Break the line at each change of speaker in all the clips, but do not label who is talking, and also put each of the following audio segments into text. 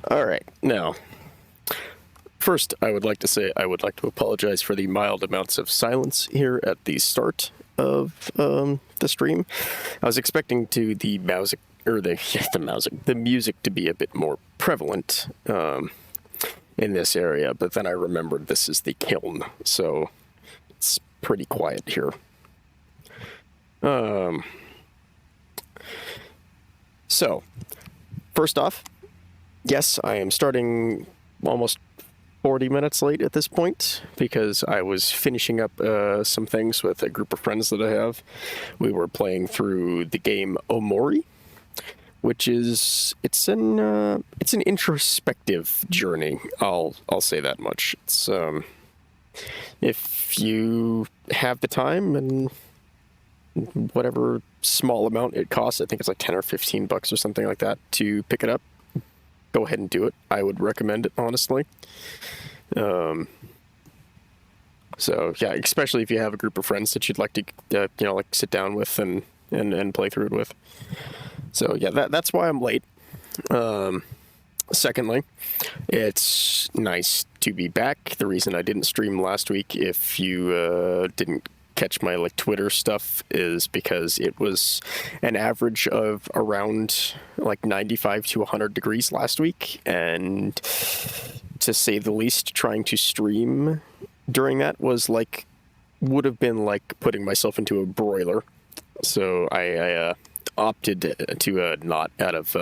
All right, now, first, I would like to apologize for the mild amounts of silence here at the start of the stream. I was expecting the music to be a bit more prevalent in this area, but then I remembered this is the kiln, so it's pretty quiet here. So, first off, yes, I am starting almost 40 minutes late at this point because I was finishing up some things with a group of friends that I have. We were playing through the game Omori, which is it's an introspective journey. I'll say that much. It's if you have the time and whatever small amount it costs, I think it's like 10 or 15 bucks or something like that to pick it up, go ahead and do it. I would recommend it, honestly. So yeah, especially if you have a group of friends that you'd like to like sit down with and play through it with. So yeah, that's why I'm late. Secondly, it's nice to be back. The reason I didn't stream last week, if you didn't catch my Twitter stuff, is because it was an average of around 95 to 100 degrees last week, and to say the least, trying to stream during that was would have been like putting myself into a broiler. So I opted to not, out of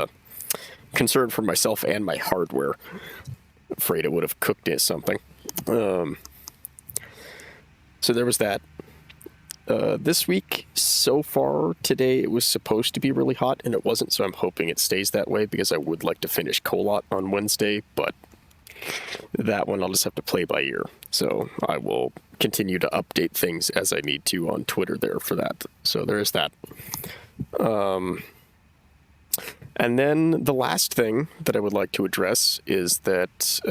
concern for myself and my hardware. Afraid it would have cooked it something. So there was that. This week, so far, today, it was supposed to be really hot, and it wasn't, so I'm hoping it stays that way, because I would like to finish Kolot on Wednesday, but that one I'll just have to play by ear. So I will continue to update things as I need to on Twitter there for that. So there is that. And then the last thing that I would like to address is that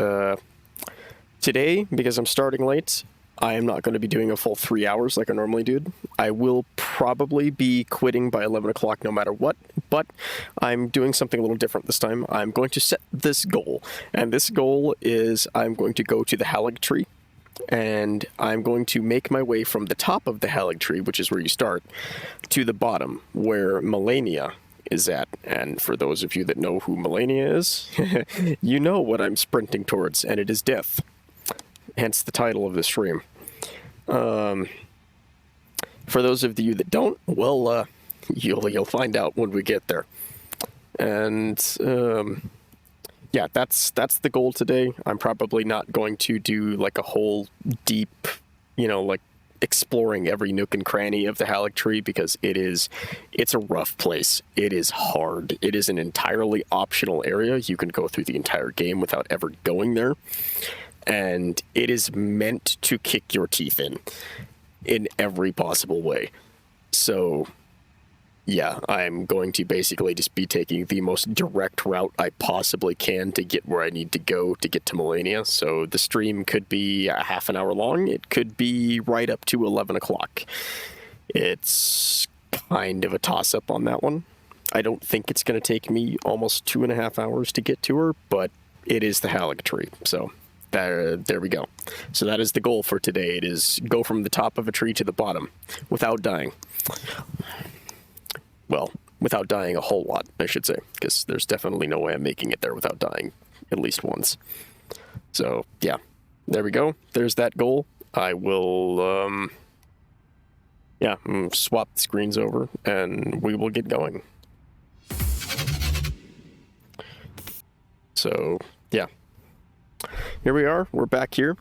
today, because I'm starting late, I am not going to be doing a full 3 hours like I normally do. I will probably be quitting by 11 o'clock no matter what, but I'm doing something a little different this time. I'm going to set this goal, and this goal is I'm going to go to the Halig tree, and I'm going to make my way from the top of the Halig tree, which is where you start, to the bottom, where Melania is at. And for those of you that know who Melania is, you know what I'm sprinting towards, and it is death. Hence the title of the stream. For those of you that don't, well, you'll find out when we get there. And yeah, that's the goal today. I'm probably not going to do a whole deep, exploring every nook and cranny of the Halig tree, because it's a rough place. It is hard. It is an entirely optional area. You can go through the entire game without ever going there. And it is meant to kick your teeth in every possible way. So, yeah, I'm going to basically just be taking the most direct route I possibly can to get where I need to go to get to Melania. So the stream could be a half an hour long. It could be right up to 11 o'clock. It's kind of a toss-up on that one. I don't think it's going to take me almost 2.5 hours to get to her, but it is the Halig tree, so... There we go. So that is the goal for today. It is go from the top of a tree to the bottom without dying. Well, without dying a whole lot, I should say, because there's definitely no way I'm making it there without dying at least once. So, yeah, there we go. There's that goal. I will, swap the screens over, and we will get going. So, yeah. Here we are. We're back here.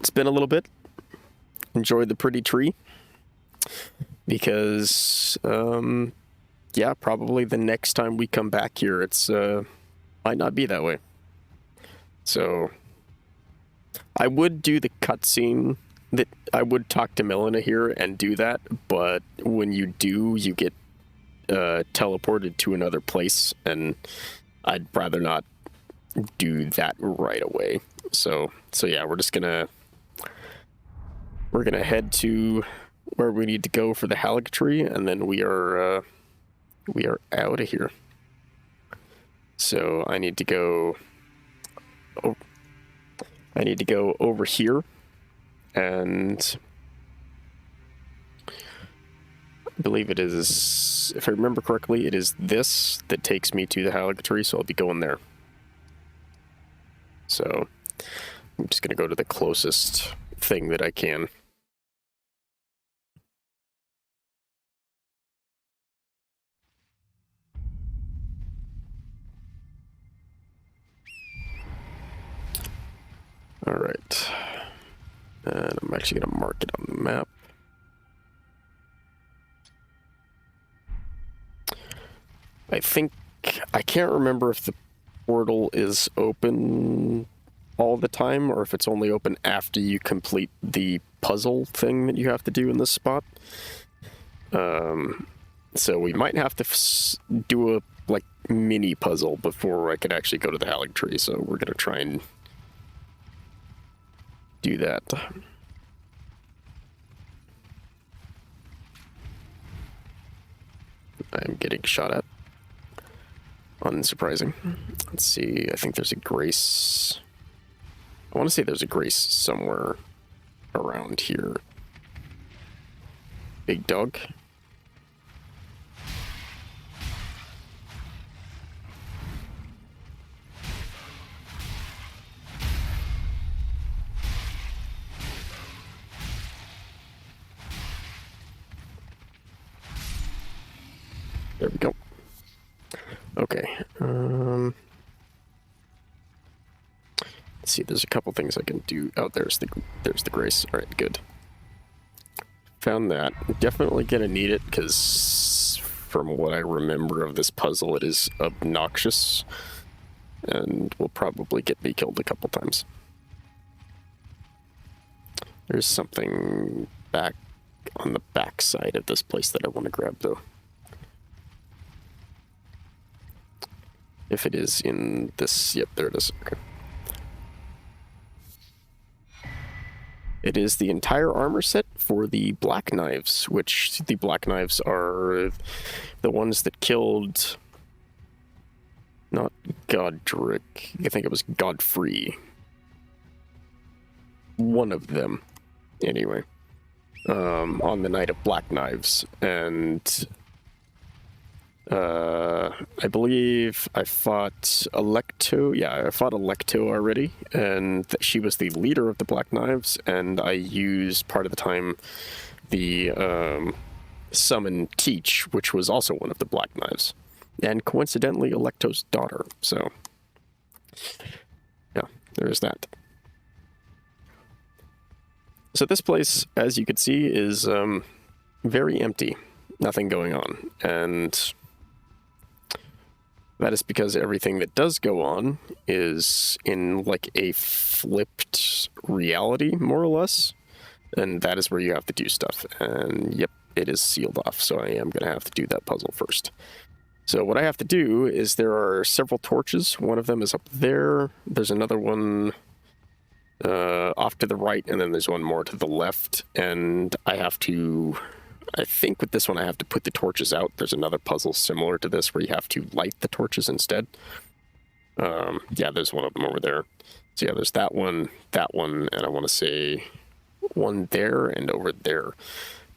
It's been a little bit. Enjoy the pretty tree. Because, probably the next time we come back here, it's, might not be that way. So, I would do the cutscene that I would talk to Melina here and do that, but when you do, you get, teleported to another place, and I'd rather not do that right away. So yeah, we're gonna head to where we need to go for the Halig tree, and then we are out of here. So I need to go oh, I need to go over here, and I believe it is, if I remember correctly, it is this that takes me to the Halig tree, so I'll be going there. So I'm just gonna go to the closest thing that I can. All right, and I'm actually gonna mark it on the map. I think, I can't remember if the portal is open all the time or if it's only open after you complete the puzzle thing that you have to do in this spot. So we might have to do a like mini puzzle before I can actually go to the Halig tree, so we're gonna try and do that. I'm getting shot at. Unsurprising. Let's see, I think there's a grace. I want to say there's a grace somewhere around here. Big dog. There we go. Okay. Let's see. There's a couple things I can do. Oh, there's the grace. All right, good. Found that. Definitely gonna need it because, from what I remember of this puzzle, it is obnoxious, and will probably get me killed a couple times. There's something back on the back side of this place that I want to grab, though. If it is in this, yep, there it is. Okay. It is the entire armor set for the Black Knives, which the Black Knives are the ones that killed, not Godric, I think it was Godfrey. One of them, anyway, on the Night of Black Knives, and I believe I fought Alecto. Yeah, I fought Alecto already, and she was the leader of the Black Knives, and I used part of the time the summon Teach, which was also one of the Black Knives, and coincidentally Alecto's daughter. So, yeah, there's that. So this place, as you can see, is very empty. Nothing going on, and that is because everything that does go on is in like a flipped reality, more or less. And that is where you have to do stuff. And yep, it is sealed off. So I am going to have to do that puzzle first. So what I have to do is there are several torches. One of them is up there. There's another one off to the right. And then there's one more to the left. And I have to... I think with this one I have to put the torches out. There's another puzzle similar to this where you have to light the torches instead. Yeah, there's one of them over there. So yeah, there's that one, and I want to say one there and over there.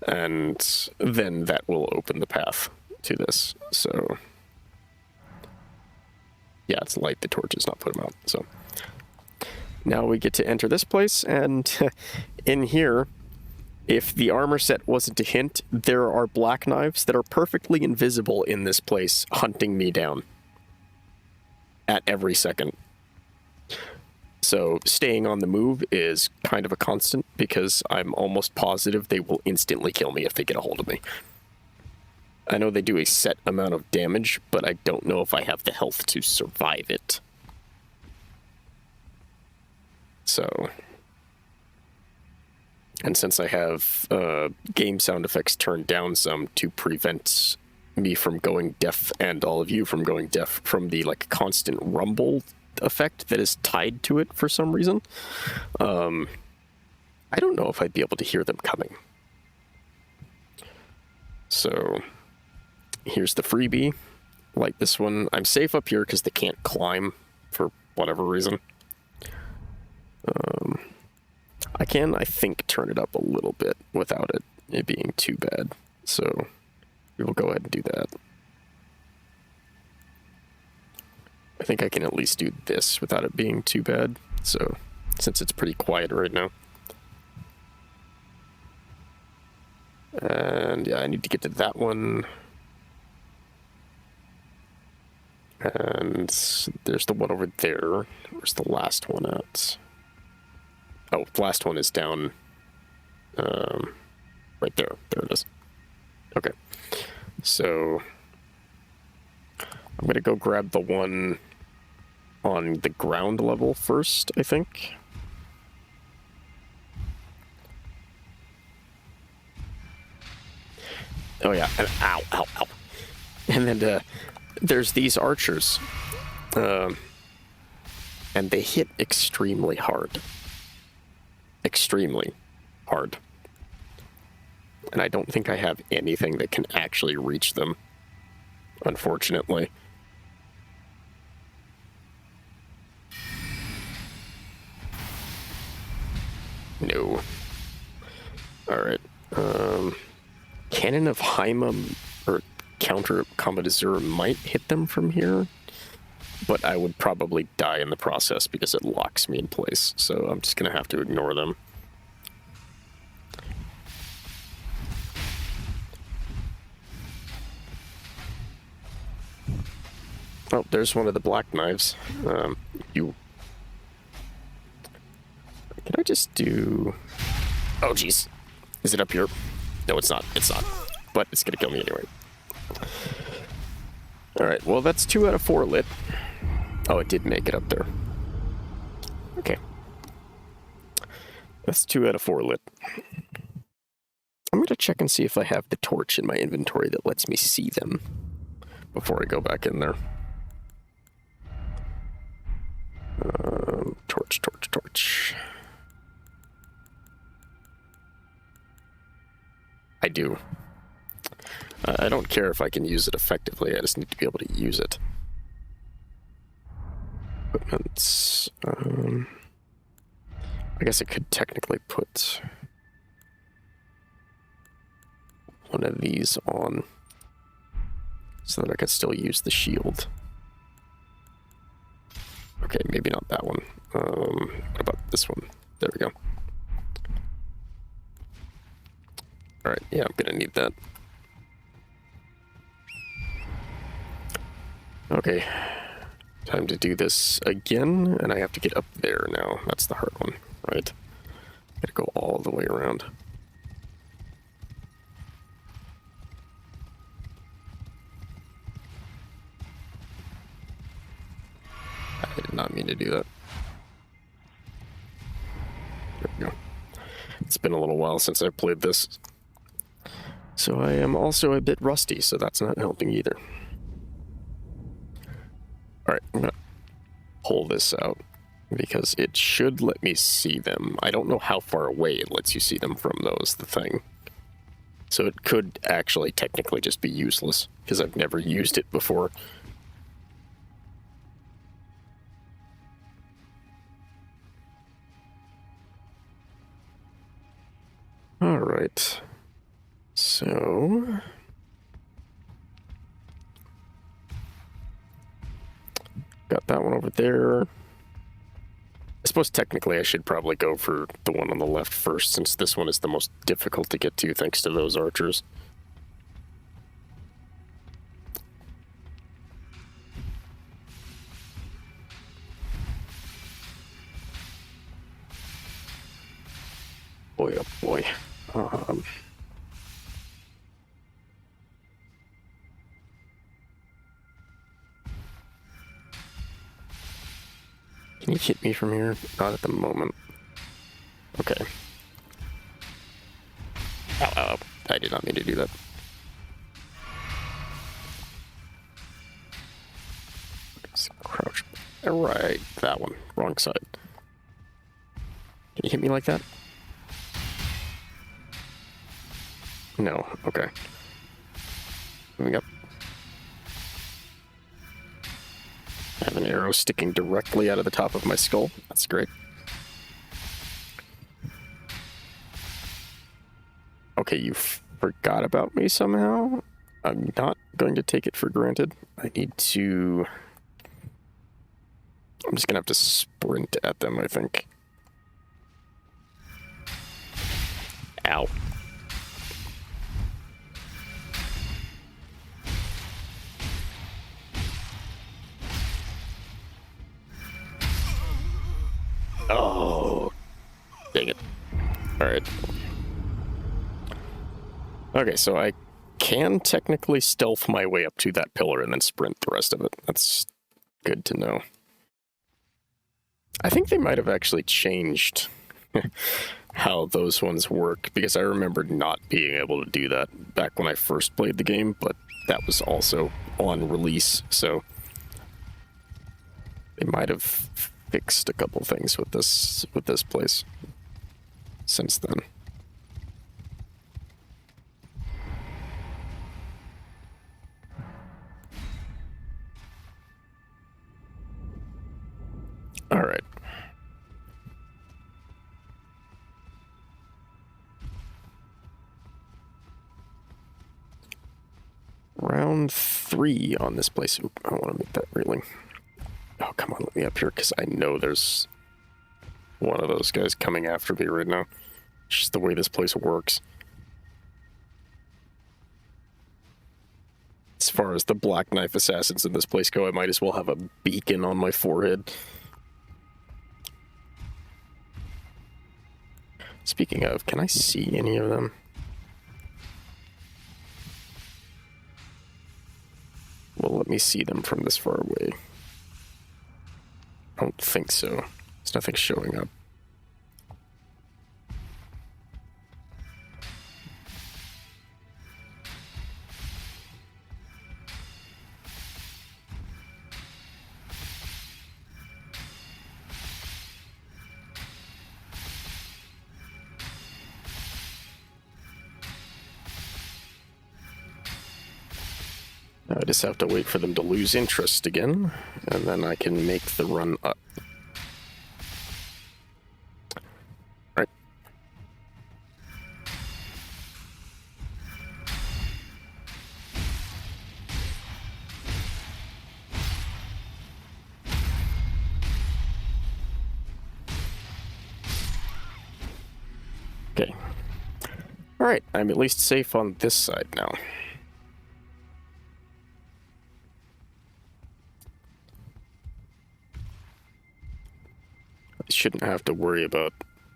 And then that will open the path to this. So yeah, it's light the torches, not put them out. So now we get to enter this place, and in here, if the armor set wasn't a hint, there are Black Knives that are perfectly invisible in this place, hunting me down at every second. So staying on the move is kind of a constant, because I'm almost positive they will instantly kill me if they get a hold of me. I know they do a set amount of damage, but I don't know if I have the health to survive it. So... And since I have game sound effects turned down some to prevent me from going deaf, and all of you from going deaf, from the like constant rumble effect that is tied to it for some reason, I don't know if I'd be able to hear them coming. So here's the freebie. Like this one, I'm safe up here because they can't climb for whatever reason. I can, I think, turn it up a little bit without it being too bad. So we will go ahead and do that. I think I can at least do this without it being too bad. So since it's pretty quiet right now. And yeah, I need to get to that one. And there's the one over there. Where's the last one at? Oh, the last one is down right there. There it is. Okay. So I'm going to go grab the one on the ground level first, I think. Oh yeah, and ow, ow, ow. And then there's these archers. And they hit extremely hard. Extremely hard. And I don't think I have anything that can actually reach them, unfortunately. No. Alright. Cannon of Haimam, or Counter Combat Azure, might hit them from here, but I would probably die in the process because it locks me in place, so I'm just going to have to ignore them. Oh, there's one of the black knives. Can I just do... Oh, jeez. Is it up here? No, it's not. It's not. But it's going to kill me anyway. Alright, well, that's 2 out of 4 lit. Oh, it did make it up there. Okay. That's 2 out of 4 lit. I'm going to check and see if I have the torch in my inventory that lets me see them before I go back in there. Torch, torch, torch. I do. I don't care if I can use it effectively, I just need to be able to use it. Equipment. I guess I could technically put one of these on so that I could still use the shield. Okay, maybe not that one. What about this one? There we go. Alright, yeah, I'm gonna need that. Okay, time to do this again, and I have to get up there now. That's the hard one, right? Gotta go all the way around. I did not mean to do that. There we go. It's been a little while since I played this. So I am also a bit rusty, so that's not helping either. Alright, I'm gonna pull this out because it should let me see them. I don't know how far away it lets you see them from, though, is the thing. So it could actually technically just be useless because I've never used it before. Alright. So... got that one over there. I suppose technically I should probably go for the one on the left first, since this one is the most difficult to get to thanks to those archers. Boy, oh boy. Can you hit me from here? Not at the moment. Okay. Ow, ow, ow. I did not mean to do that. Crouch. Right, that one. Wrong side. Can you hit me like that? No, okay. Moving up. I have an arrow sticking directly out of the top of my skull. That's great. Okay, you forgot about me somehow? I'm not going to take it for granted. I need to... I'm just gonna have to sprint at them, I think. Ow. Oh, dang it. Alright. Okay, so I can technically stealth my way up to that pillar and then sprint the rest of it. That's good to know. I think they might have actually changed how those ones work, because I remember not being able to do that back when I first played the game, but that was also on release, so they might have fixed a couple things with this place since then. All right. Round 3 on this place. Oop, I want to make that railing. Oh, come on, let me up here, because I know there's one of those guys coming after me right now. It's just the way this place works. As far as the Black Knife assassins in this place go, I might as well have a beacon on my forehead. Speaking of, can I see any of them? Well, let me see them from this far away. I don't think so. There's nothing showing up. I just have to wait for them to lose interest again, and then I can make the run up. Right. Okay. Alright, I'm at least safe on this side now. I shouldn't have to worry about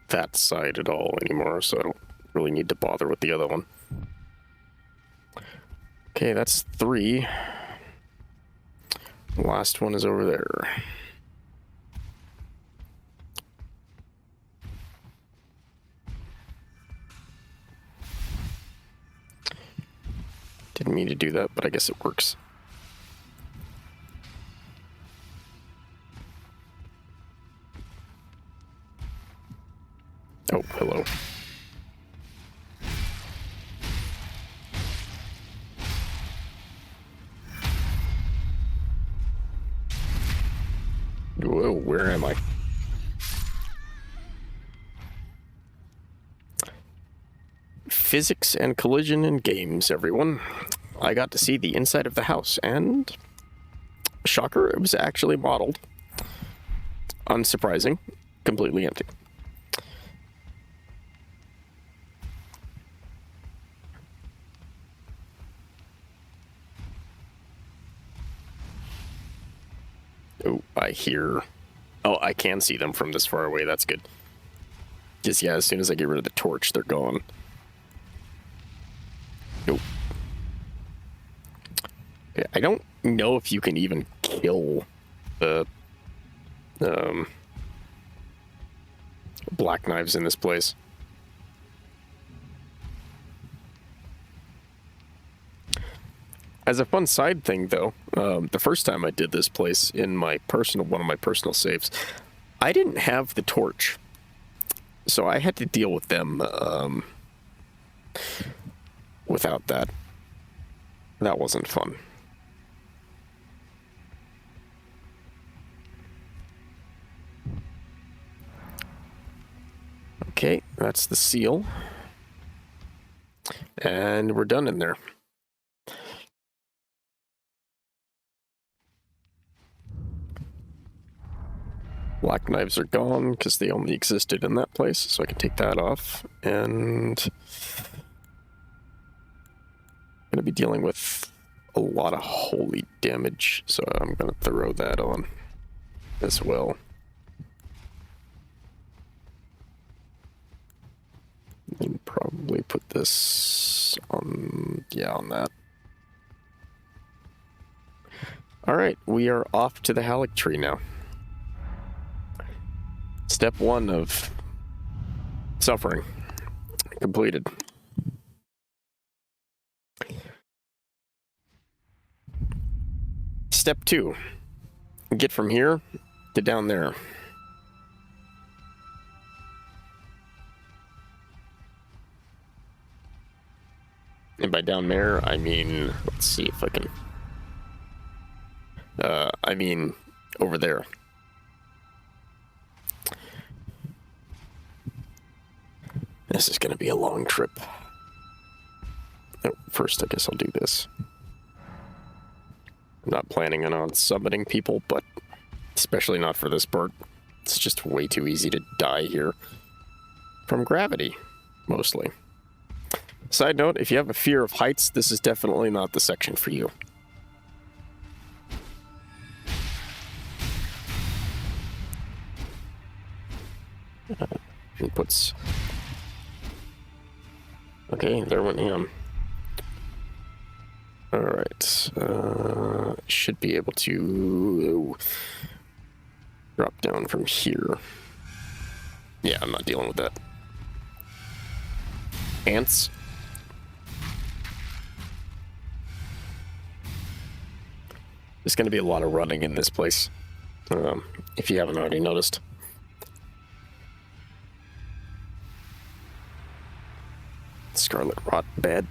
that side at all anymore, so I don't really need to bother with the other one. Okay, that's 3. The last one is over there. Didn't mean to do that, but I guess it works. Oh, hello. Whoa, where am I? Physics and collision in games, everyone. I got to see the inside of the house, and shocker, it was actually modeled. Unsurprising, completely empty. Oh, I hear... Oh, I can see them from this far away. That's good. Just, yeah, as soon as I get rid of the torch, they're gone. Nope. I don't know if you can even kill the black knives in this place. As a fun side thing, though, the first time I did this place in my one of my personal saves, I didn't have the torch, so I had to deal with them without that. That wasn't fun. Okay, that's the seal. And we're done in there. Black knives are gone because they only existed in that place, so I can take that off. And I'm going to be dealing with a lot of holy damage, so I'm going to throw that on as well. And probably put this on, yeah, on that. Alright, we are off to the Halleck tree now. Step 1 of suffering completed. Step 2, get from here to down there. And by down there, I mean, let's see if I can, I mean over there. This is going to be a long trip. Oh, first, I guess I'll do this. I'm not planning on summoning people, but especially not for this part. It's just way too easy to die here. From gravity, mostly. Side note, if you have a fear of heights, this is definitely not the section for you. Inputs. Okay, there went him. Alright. Should be able to drop down from here. Yeah, I'm not dealing with that. Ants. There's going to be a lot of running in this place, if you haven't already noticed. Scarlet Rot bed.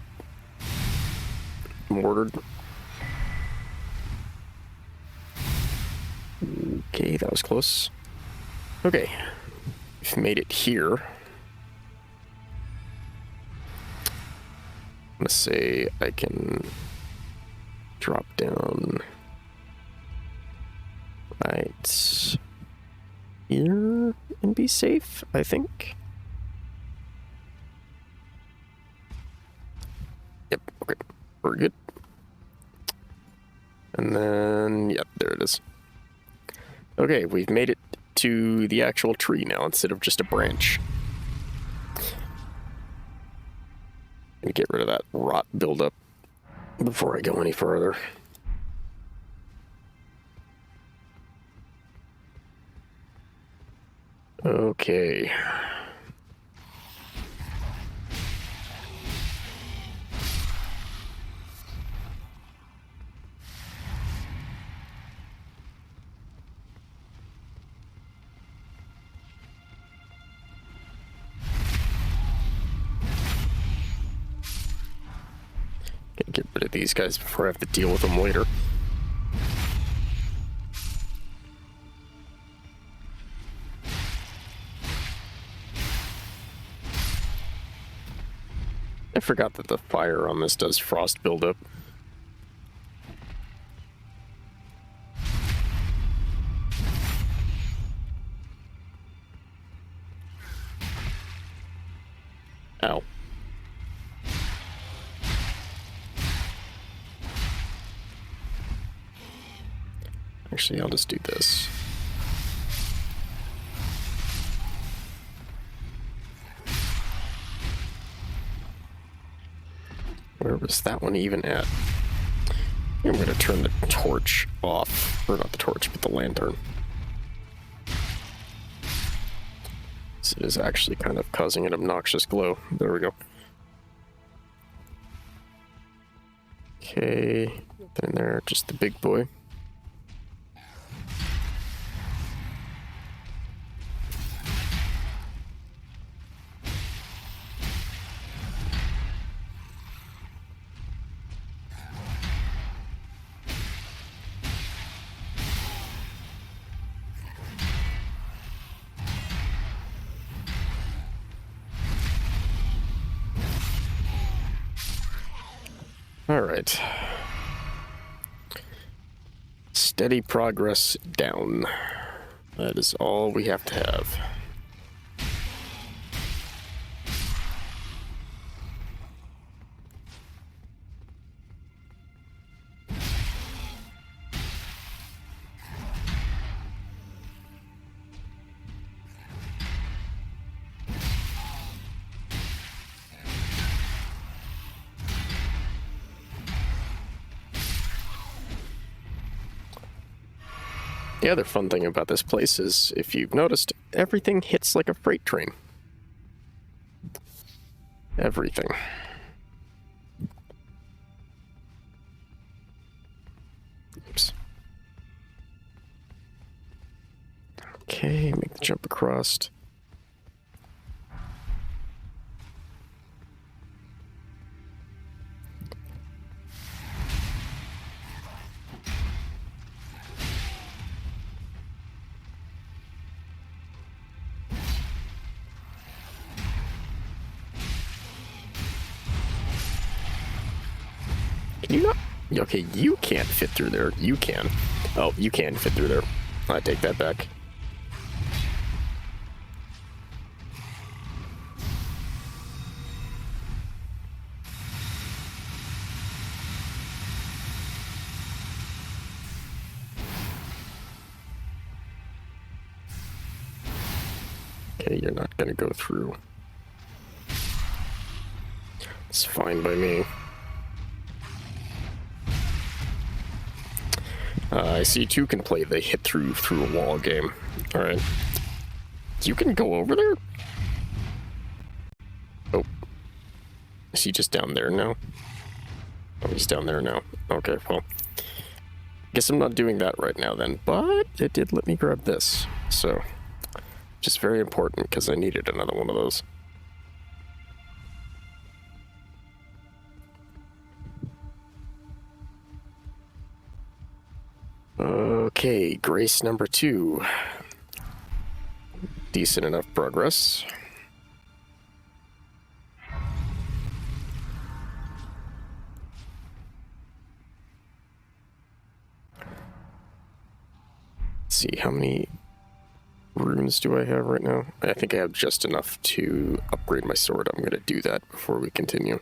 Mortared. Okay, that was close. Okay, we've made it here. I'm gonna say I can drop down right here and be safe, I think. Yep, okay, we're good. And then, yep, there it is. Okay, we've made it to the actual tree now instead of just a branch. Let me get rid of that rot buildup before I go any further. Okay. Gotta get rid of these guys before I have to deal with them later. I forgot that the fire on this does frost buildup. Ow. Actually, I'll just do this. Where was that one even at? I'm going to turn the torch off. Or not the torch, but the lantern. So it is actually kind of causing an obnoxious glow. There we go. Okay, then there, just the big boy. Alright. Steady progress down. That is all we have to have. The other fun thing about this place is, if you've noticed, everything hits like a freight train. Everything. Oops. Okay, make the jump across. Can you not? Okay, you can't fit through there. You can. Oh, you can fit through there. I take that back. Okay, you're not gonna go through. It's fine by me. I see two can play the hit through a wall game. Alright. You can go over there? Oh. Is he just down there now? Oh, he's down there now. Okay, well. Guess I'm not doing that right now then, but it did let me grab this. So, just very important because I needed another one of those. Okay, grace number 2. Decent enough progress. Let's see, how many runes do I have right now? I think I have just enough to upgrade my sword. I'm going to do that before we continue.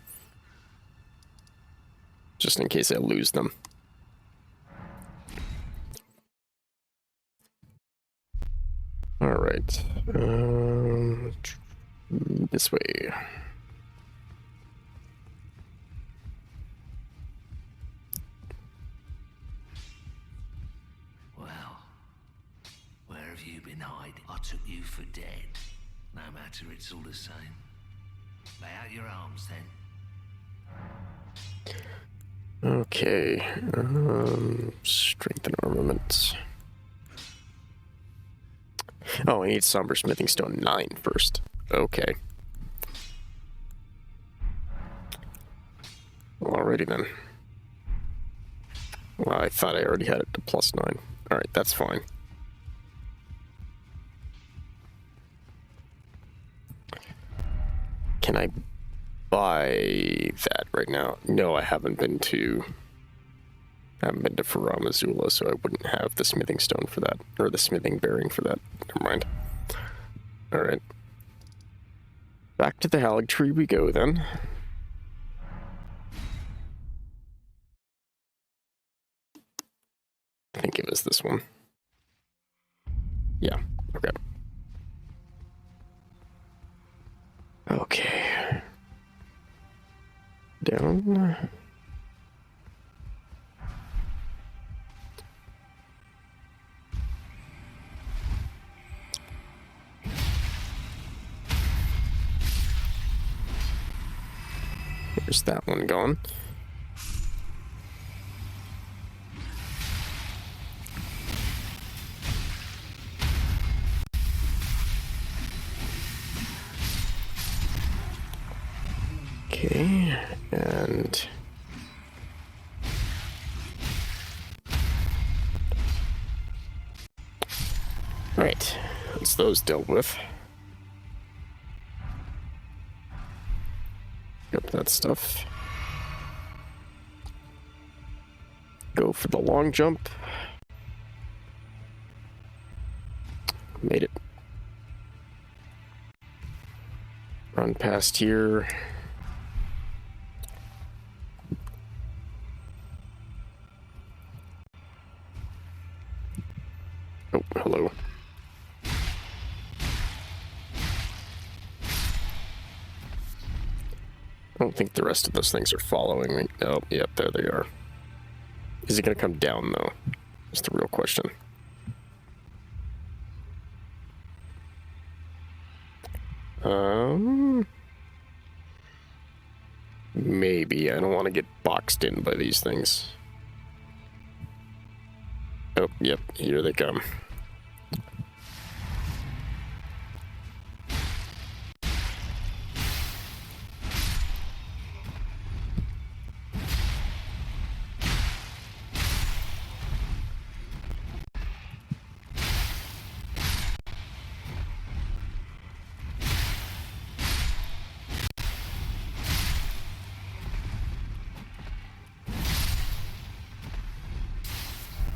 Just in case I lose them. Alright. This way.
Well, where have you been hiding? I took you for dead. No matter, it's all the same. Lay out your arms then.
Okay. Strengthen armaments. Oh, I need Somber Smithing Stone 9 first. Okay. Alrighty then. Well, I thought I already had it to +9. Alright, that's fine. Can I buy that right now? No, I haven't been to Farum Azula, so I wouldn't have the smithing stone for that, or the smithing bearing for that. Never mind. Alright. Back to the Halig Tree we go, then. I think it was this one. Yeah, okay. Okay. Down. There's that one gone. Okay, and right, that's those dealt with. Got that stuff. Go for the long jump. Made it. Run past here. Oh, hello. I don't think the rest of those things are following me. Oh, yep, there they are. Is it going to come down, though? That's the real question. Maybe. I don't want to get boxed in by these things. Oh, yep, here they come.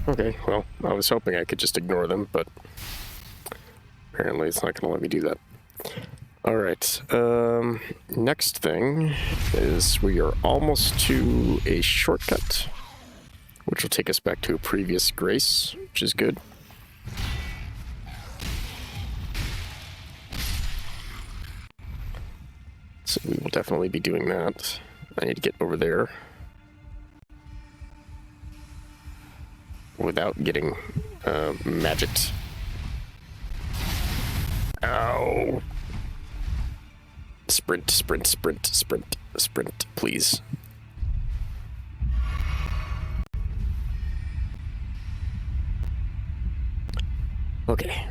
Okay, well, I was hoping I could just ignore them, but apparently it's not going to let me do that. Alright, next thing is we are almost to a shortcut, which will take us back to a previous grace, which is good. So we will definitely be doing that. I need to get over there without getting magicked. Ow! Sprint, sprint, sprint, sprint, sprint, please. Okay.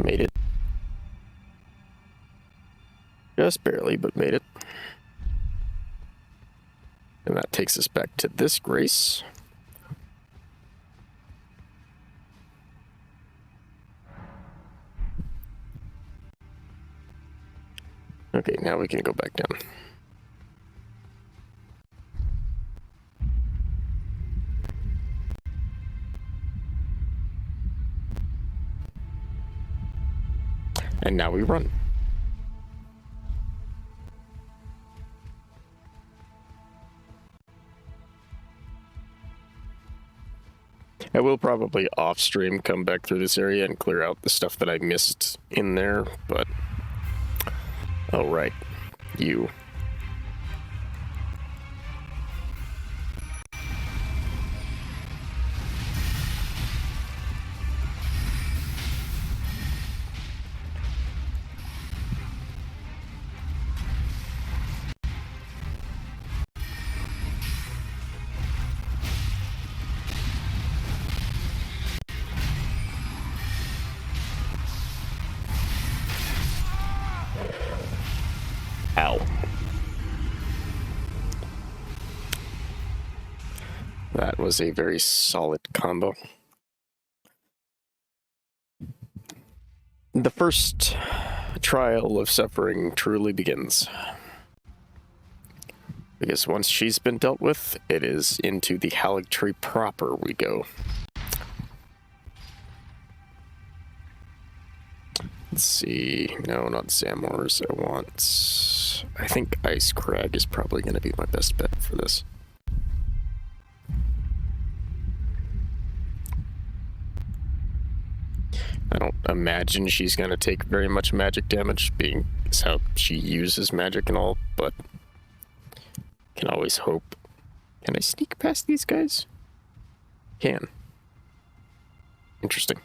Made it. Just barely, but made it. And that takes us back to this grace. Okay, now we can go back down. And now we run. I will probably off-stream come back through this area and clear out the stuff that I missed in there, but... Oh, right. You. Ow. That was a very solid combo. The first trial of suffering truly begins. Because once she's been dealt with, it is into the Haligtree proper we go. Let's see. No, not Zamors. I think Ice Crag is probably going to be my best bet for this. I don't imagine she's going to take very much magic damage, being is how she uses magic and all, but can always hope. Can I sneak past these guys? Can. Interesting.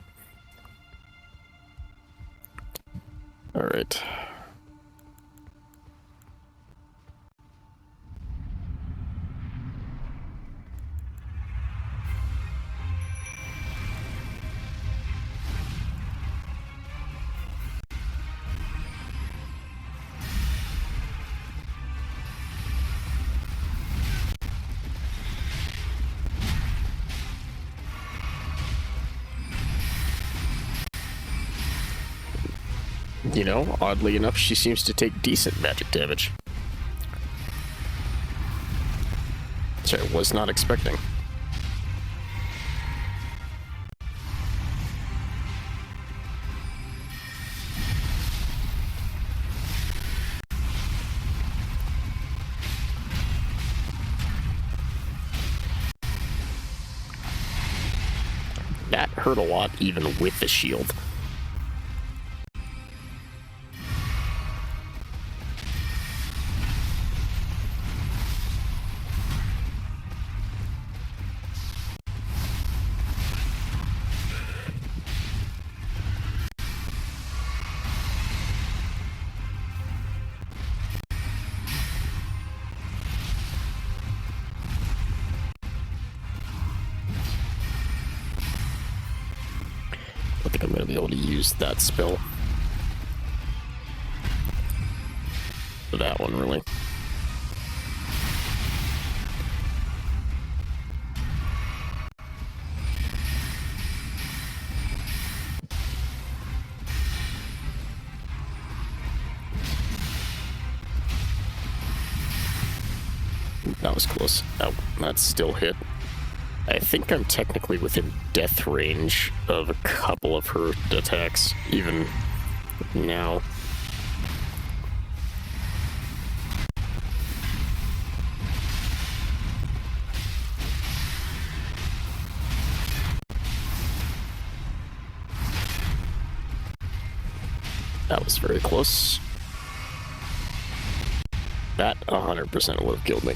All right. You know, oddly enough, she seems to take decent magic damage. which I was not expecting. That hurt a lot even with the shield. I think I'm going to be able to use that spell. For that one, really. That was close. Oh, that's still hit. I think I'm technically within death range of a couple of her attacks, even now. That was very close. That 100% would have killed me.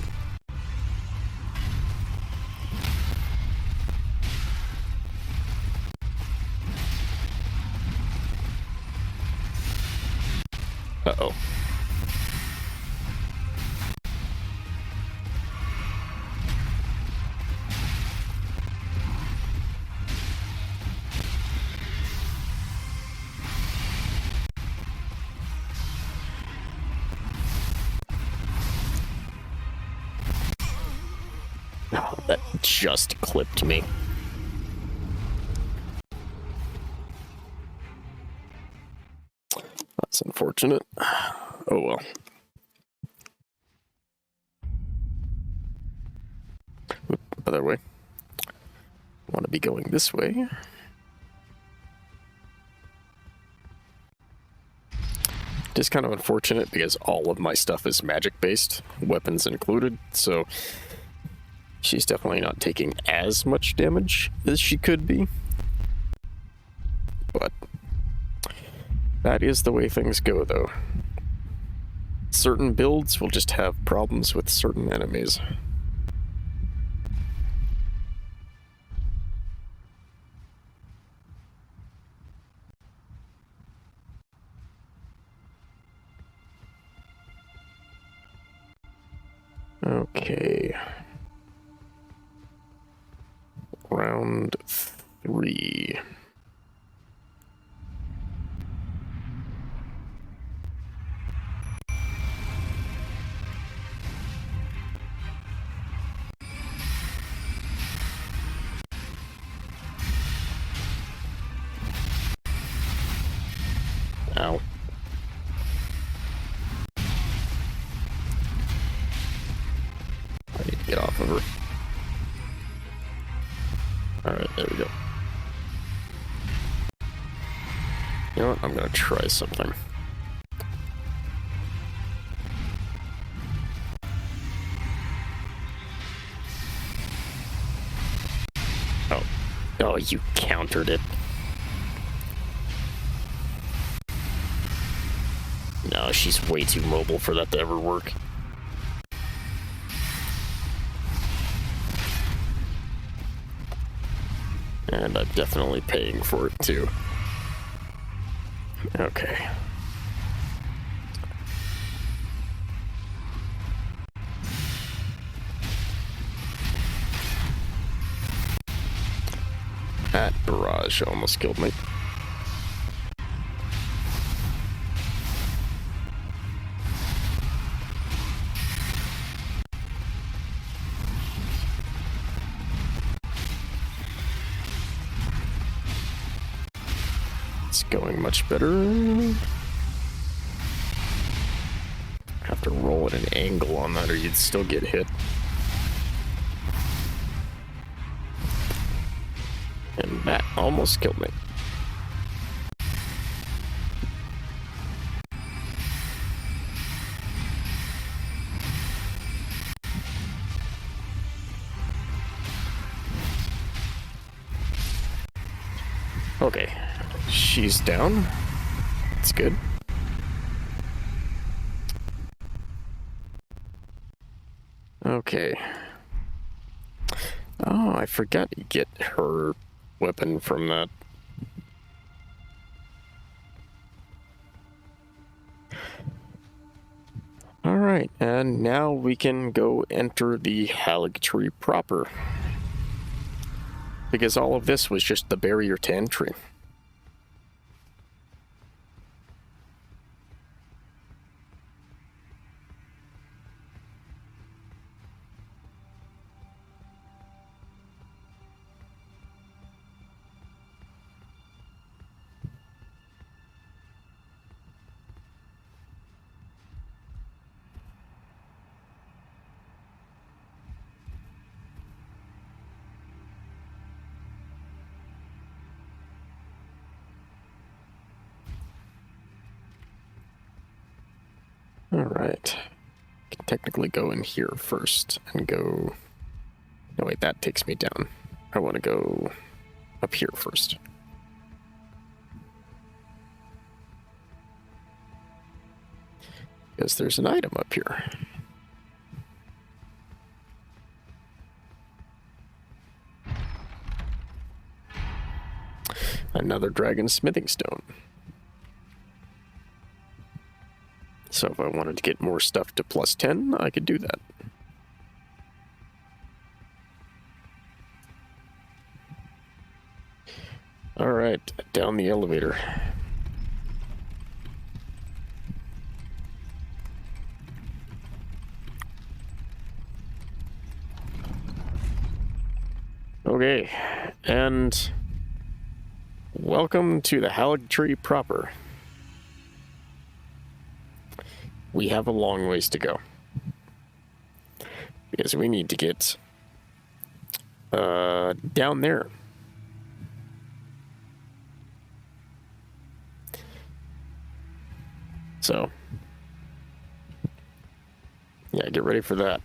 Uh-oh. Oh, that just clipped me. That's unfortunate. Oh well. By the way, want to be going this way. Just kind of unfortunate because all of my stuff is magic based, weapons included, so she's definitely not taking as much damage as she could be. But that is the way things go, though. Certain builds will just have problems with certain enemies. Okay. Round 3. Ow. I need to get off of her. Alright, there we go. You know what? I'm gonna try something. Oh. Oh, you countered it. No, she's way too mobile for that to ever work. And I'm definitely paying for it, too. Okay. That barrage almost killed me. It's going much better. Have to roll at an angle on that or you'd still get hit. And that almost killed me. Okay, she's down. That's good. Okay. Oh, I forgot to get her weapon from that. Alright, and now we can go enter the Halig Tree proper. Because all of this was just the barrier to entry. Alright. Can technically go in here first and go... No, wait, that takes me down. I want to go up here first. Because there's an item up here. Another dragon smithing stone. So if I wanted to get more stuff to +10, I could do that. Alright, down the elevator. Okay, and welcome to the Halig Tree proper. We have a long ways to go. Because we need to get down there. So, yeah, get ready for that.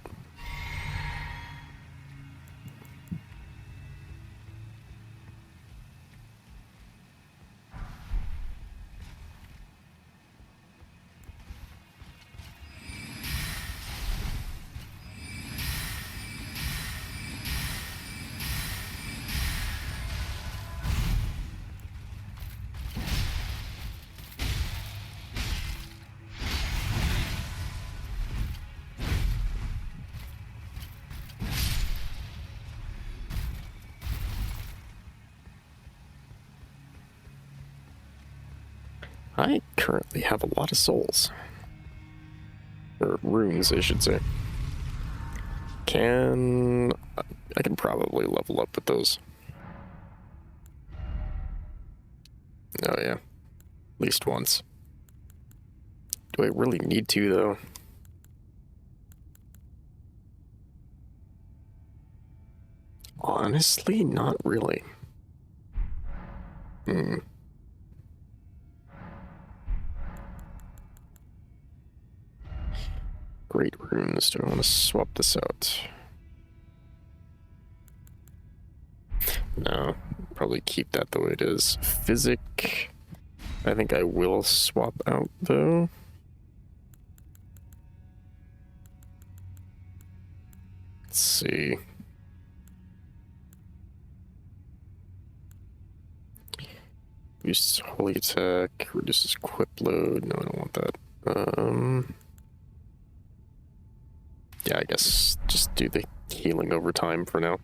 I currently have a lot of souls. Or runes, I should say. I can probably level up with those. Oh yeah. At least once. Do I really need to, though? Honestly, not really. Great runes. Do I want to swap this out? No, probably keep that the way it is. Physic, I think I will swap out, though. Let's see. Boosts holy attack, reduces equip load. No, I don't want that. Yeah, I guess just do the healing over time for now.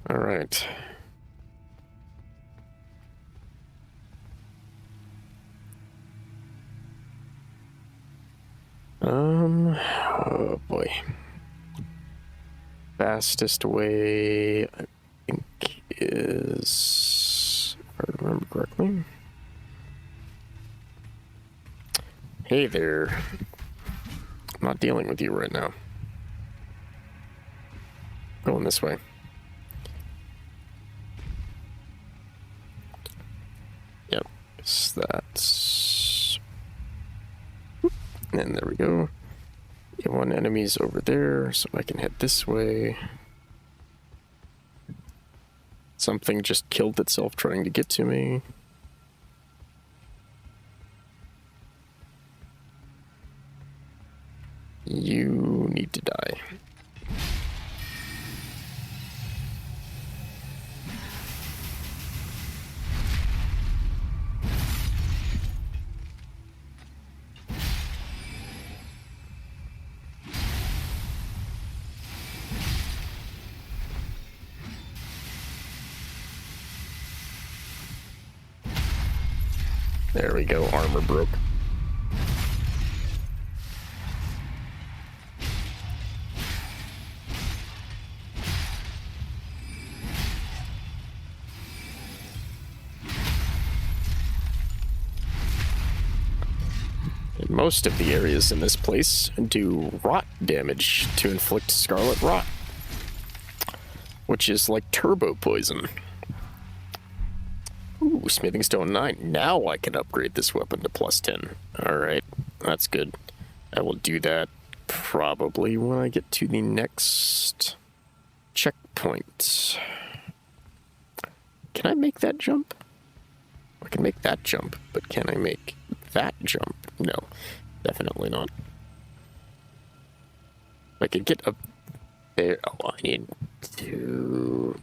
All right. Oh boy. Fastest way, I think, is, if I remember correctly. Hey there. I'm not dealing with you right now. going this way. Yep, so that's... And there we go. Yeah, one enemy's over there, so I can head this way. Something just killed itself trying to get to me. You need to die. There we go, armor broke. Most of the areas in this place do rot damage to inflict scarlet rot, which is like turbo poison. Ooh, smithing stone 9. Now I can upgrade this weapon to +10. Alright, that's good. I will do that probably when I get to the next checkpoint. Can I make that jump? I can make that jump, but can I make that jump? No, definitely not. I could get up there. Oh, I need to...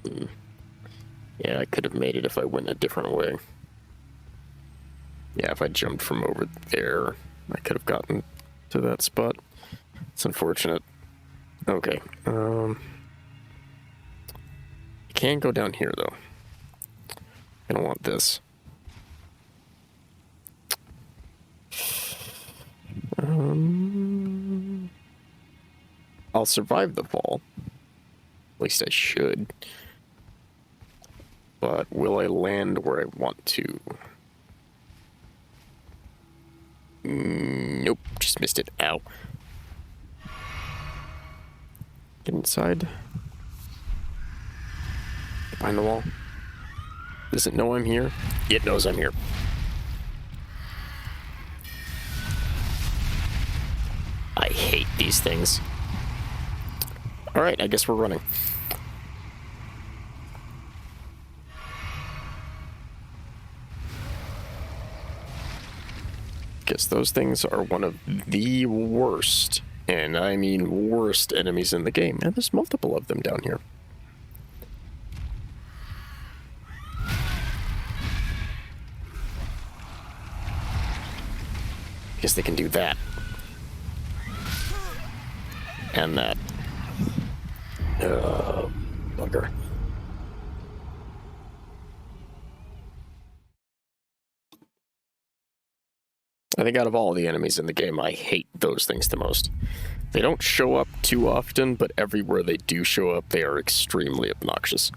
Yeah, I could have made it if I went a different way. Yeah, if I jumped from over there, I could have gotten to that spot. It's unfortunate. Okay. I can go down here, though. I don't want this. I'll survive the fall. At least I should. But will I land where I want to? Nope, just missed it. Ow. Get inside. Behind the wall. Does it know I'm here? It knows I'm here. I hate these things. Alright, I guess we're running. Guess those things are one of the worst, and I mean worst, enemies in the game. And there's multiple of them down here. Guess they can do that. And that. Bugger. I think out of all the enemies in the game, I hate those things the most. They don't show up too often, but everywhere they do show up, they are extremely obnoxious.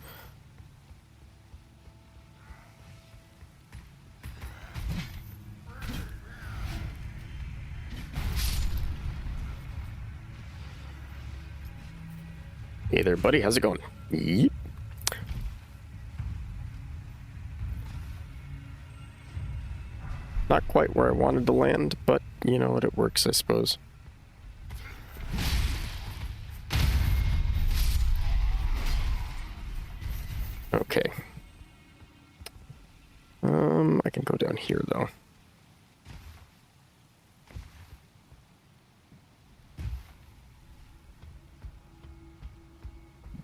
Hey there, buddy. How's it going? Yeep. Not quite where I wanted to land, but you know what, it works, I suppose. Okay. I can go down here, though.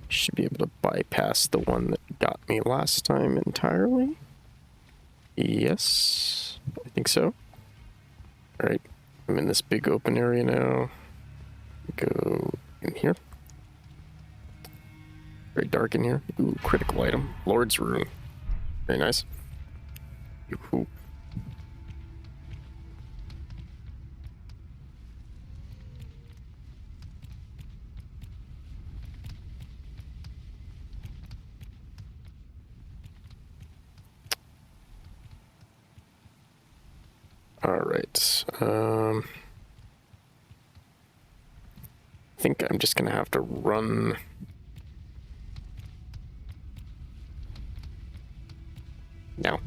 Should be able to bypass the one that got me last time entirely. Yes, I think so. Alright, I'm in this big open area now. Go in here. Very dark in here. Ooh, critical item. Lord's Rune. Very nice. Ooh. Alright, I think I'm just gonna have to run Now,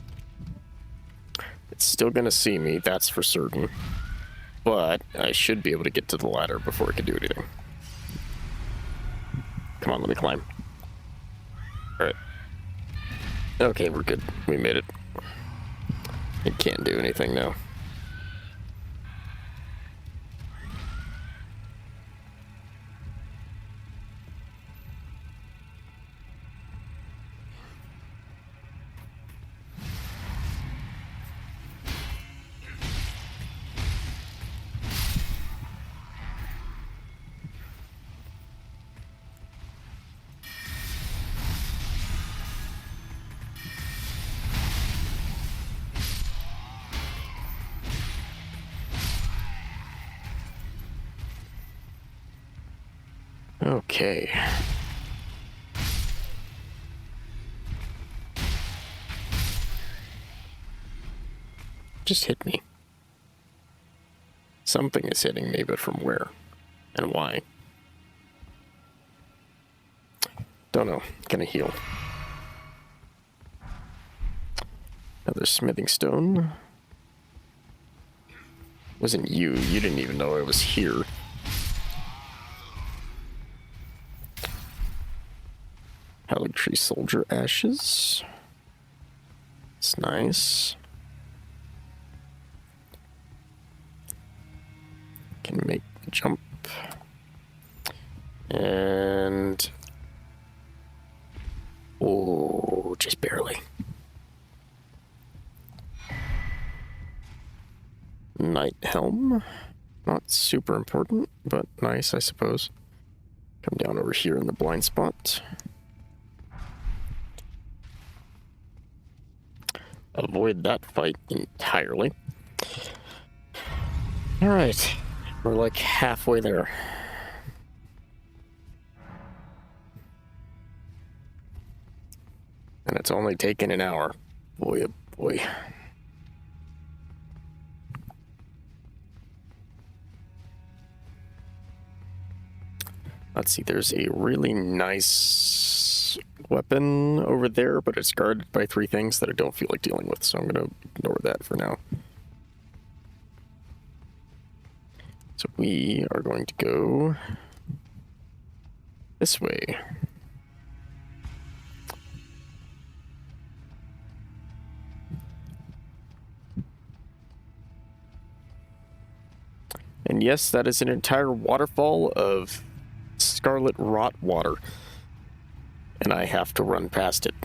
it's still gonna see me, that's for certain. But I should be able to get to the ladder before it can do anything. Come on, let me climb. Alright. Okay, we're good. We made it. It can't do anything now. Okay. Just hit me. Something is hitting me, but from where? And why? Don't know. Gonna heal. Another smithing stone. Wasn't you. You didn't even know I was here. Hallowed tree soldier ashes. It's nice. Can make the jump. And... oh, just barely. Night helm. Not super important, but nice, I suppose. Come down over here in the blind spot. Avoid that fight entirely. Alright. We're like halfway there. And it's only taken an hour. Boy, oh boy. Let's see, there's a really nice weapon over there, but it's guarded by 3 things that I don't feel like dealing with, so I'm going to ignore that for now. So we are going to go this way. And yes, that is an entire waterfall of scarlet rot water. And I have to run past it.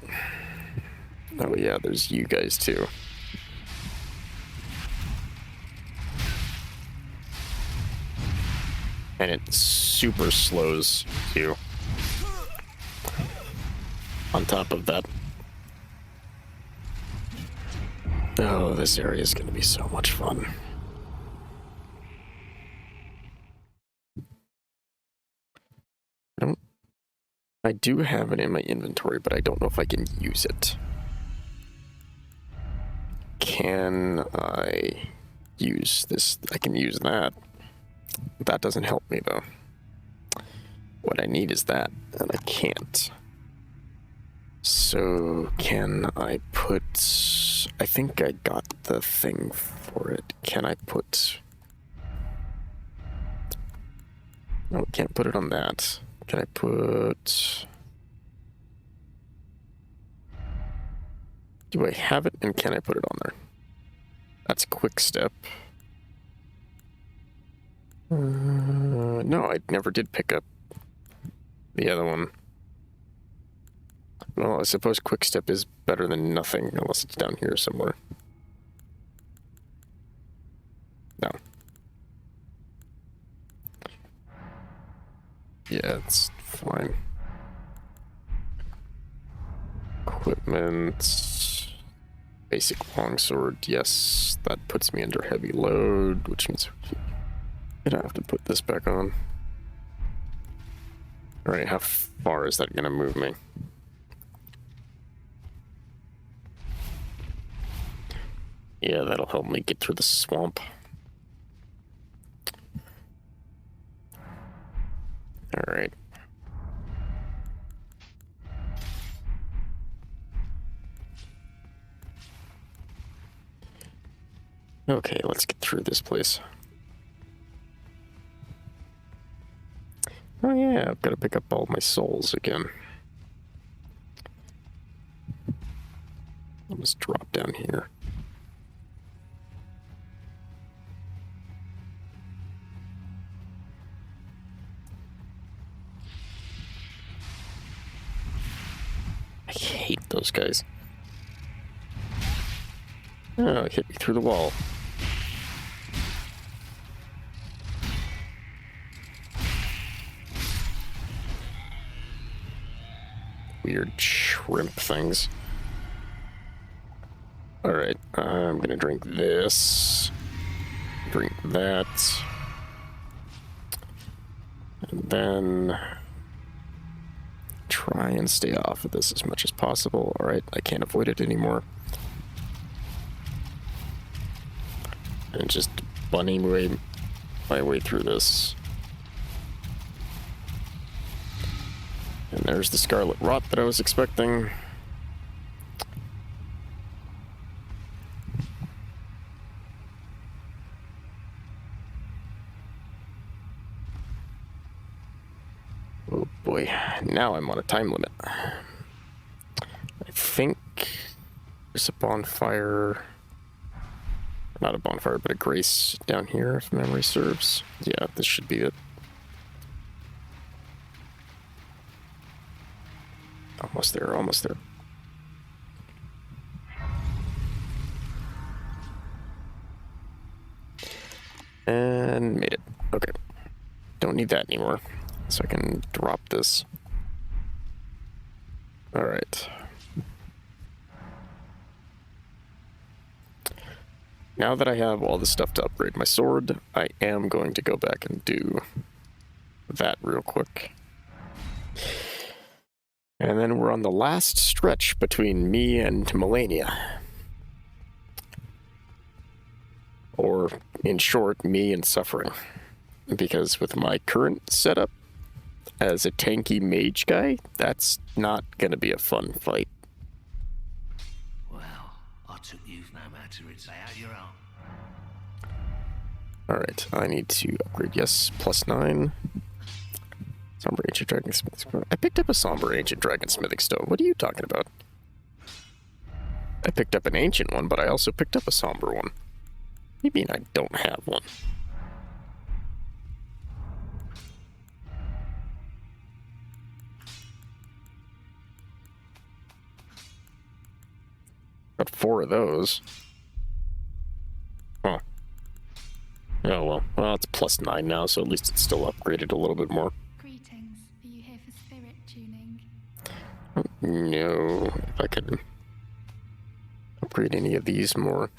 Oh yeah, there's you guys too. And it super slows too. On top of that. Oh, this area is going to be so much fun. I do have it in my inventory, but I don't know if I can use it. Can I use this? I can use that. That doesn't help me, though. What I need is that, and I can't. So, can I put... I think I got the thing for it. Can I put... no, can't put it on that. Can I put... do I have it, and can I put it on there? That's quick step. No, I never did pick up the other one. Well, I suppose quick step is better than nothing, unless it's down here somewhere. No. Yeah, it's fine. Equipment. Basic longsword. Yes, that puts me under heavy load, which means I don't have to put this back on. Alright, how far is that going to move me? Yeah, that'll help me get through the swamp. Alright. Okay, let's get through this place. Oh yeah, I've got to pick up all my souls again. I'll just drop down here. I hate those guys. Oh, it hit me through the wall. Weird shrimp things. Alright, I'm gonna drink this. Drink that. And then try and stay off of this as much as possible. Alright, I can't avoid it anymore. And just bunny my way through this. And there's the scarlet rot that I was expecting. Oh boy, now I'm on a time limit. I think there's a bonfire. Not a bonfire, but a grace down here, if memory serves. Yeah, this should be it. Almost there, almost there. And made it. Okay. Don't need that anymore. So I can drop this. Alright. Now that I have all the stuff to upgrade my sword, I am going to go back and do that real quick. And then we're on the last stretch between me and Melania. Or, in short, me and suffering. Because with my current setup, as a tanky mage guy, that's not gonna be a fun fight.
Well, I took you no matter it's out your own.
Alright, I need to upgrade, yes, +9. Somber Ancient Dragon Smithing Stone. I picked up a Somber Ancient Dragon Smithing Stone. What are you talking about? I picked up an ancient one, but I also picked up a somber one. What do you mean I don't have one? Got 4 of those. Huh. Oh well. Well, it's +9 now, so at least it's still upgraded a little bit more.
Greetings. Are you here for spirit tuning?
No, if I could upgrade any of these more.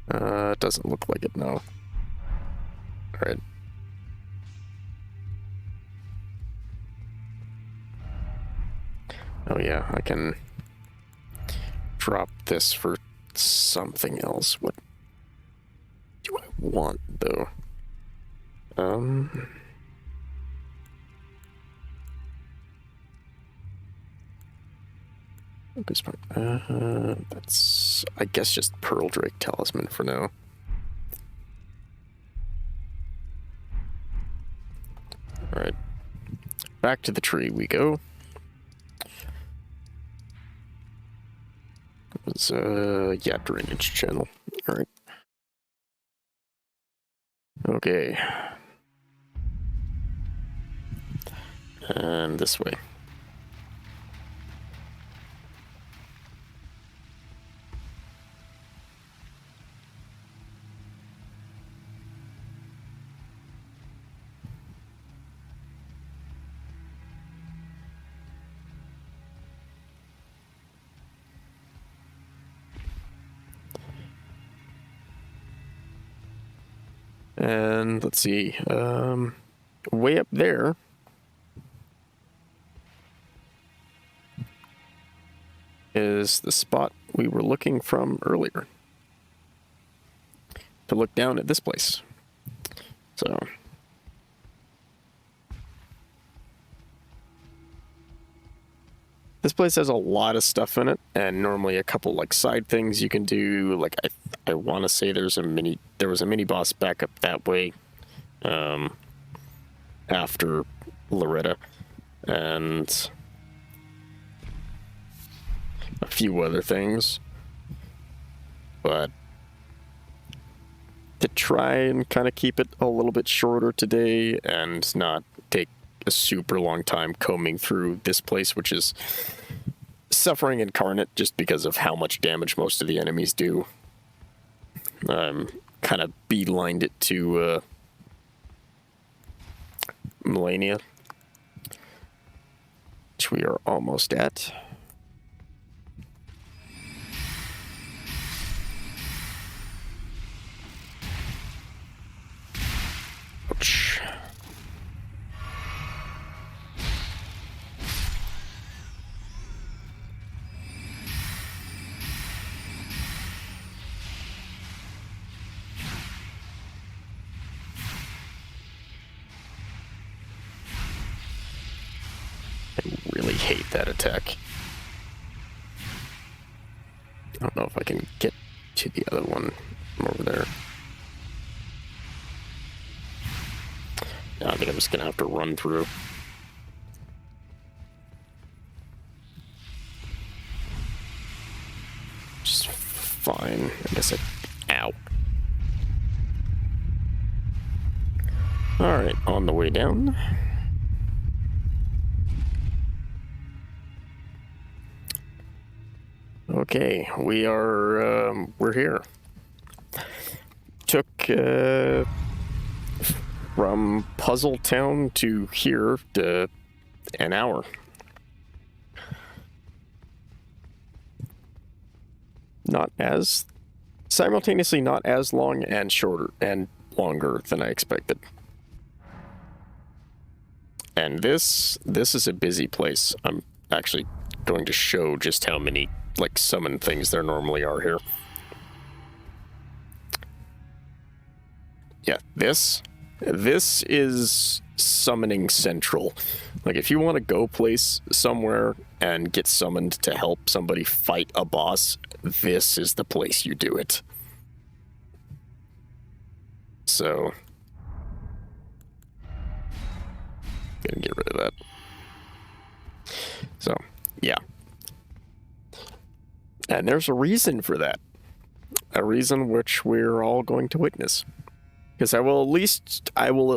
It doesn't look like it, no. Alright. Oh yeah, I can drop this for something else. What do I want, though? That's, I guess, just Pearl Drake Talisman for now. Alright. Back to the tree we go. It was, yeah, drainage channel. Alright. Okay. And this way. And let's see, way up there is the spot we were looking from earlier to look down at this place. So This place has a lot of stuff in it, and normally a couple like side things you can do. Like I want to say there was a mini boss back up that way, after Loretta, and a few other things. But to try and kind of keep it a little bit shorter today and not take a super long time combing through this place, which is suffering incarnate just because of how much damage most of the enemies do. Kind of beelined it to Melania, which we are almost at. Ouch. I really hate that attack. I don't know if I can get to the other one from over there. No, I think I'm just gonna have to run through. Just fine. I guess ow. Alright, on the way down. Okay, we're here. Took, from Puzzle Town to here to an hour. Simultaneously not as long and shorter and longer than I expected. And this is a busy place. I'm actually going to show just how many like summon things there normally are here. Yeah, this is summoning central. Like if you want to go place somewhere and get summoned to help somebody fight a boss, this is the place you do it. So gonna get rid of that. So yeah. And there's a reason for that. A reason which we're all going to witness. Because I will at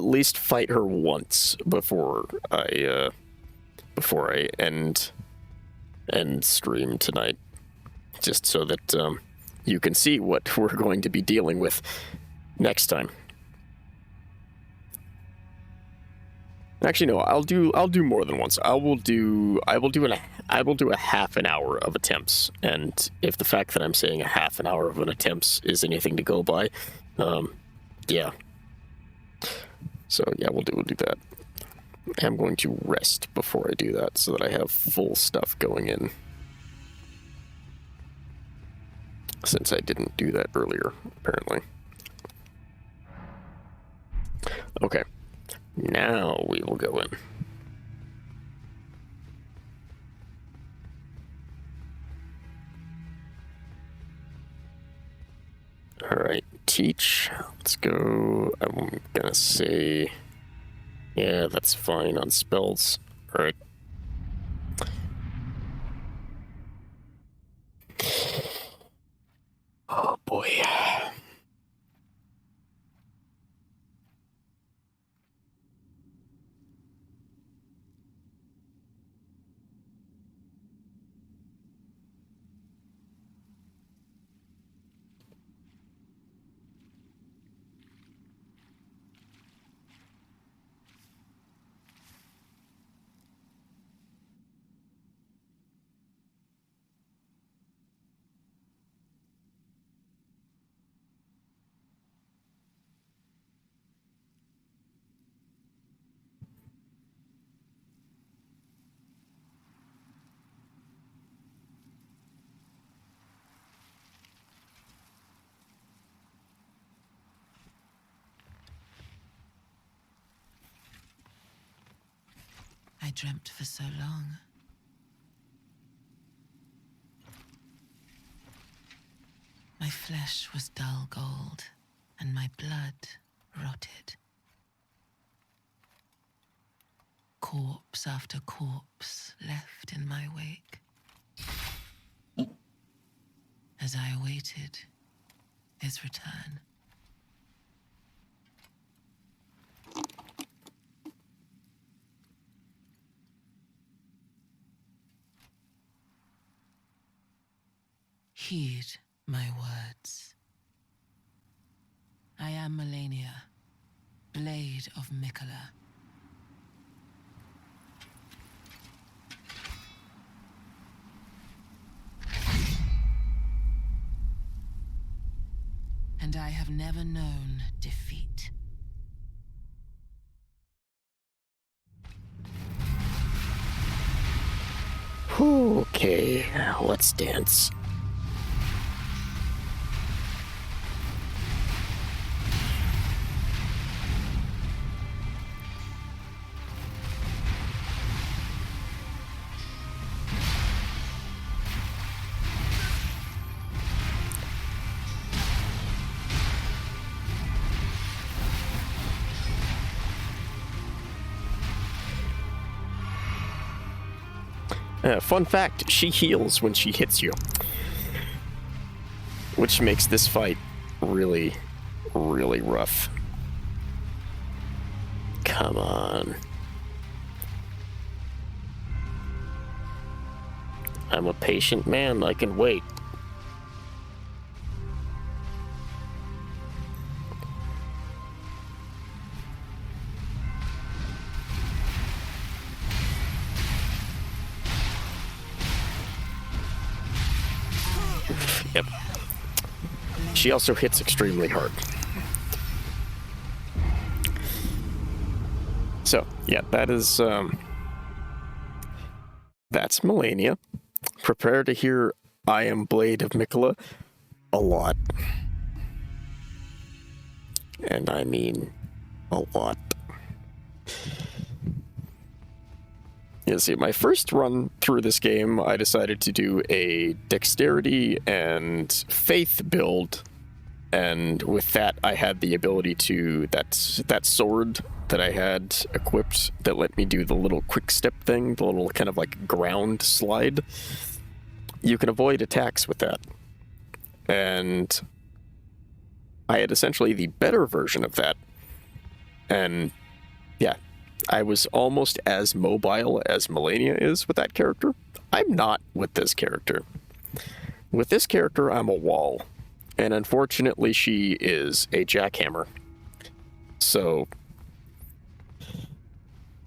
least fight her once before I end stream tonight. Just so that you can see what we're going to be dealing with next time. Actually, no. I'll do more than once. I will do a half an hour of attempts, and if the fact that I'm saying a half an hour of an attempts is anything to go by, yeah. So yeah, we'll do that. I'm going to rest before I do that so that I have full stuff going in. Since I didn't do that earlier, apparently. Okay. Now we will go in. Alright, teach. Let's go. I'm gonna say... Yeah, that's fine on spells. Alright. Oh boy.
I dreamt for so long. My flesh was dull gold, and my blood rotted. Corpse after corpse left in my wake. As I awaited his return. Heed my words. I am Melania, Blade of Mikola. And I have never known defeat.
Okay, let's dance. Fun fact, she heals when she hits you. Which makes this fight really, really rough. Come on. I'm a patient man, I can wait. Yep. She also hits extremely hard. So, yeah, that is, that's Melania. Prepare to hear I Am Blade of Mikola a lot. And I mean a lot. Yeah, see, my first run through this game, I decided to do a dexterity and faith build, and with that, I had the ability to that sword that I had equipped that let me do the little quick step thing, the little kind of like ground slide. You can avoid attacks with that, and I had essentially the better version of that, and yeah. I was almost as mobile as Melania is with that character. I'm not with this character. With this character, I'm a wall. And unfortunately, she is a jackhammer. So,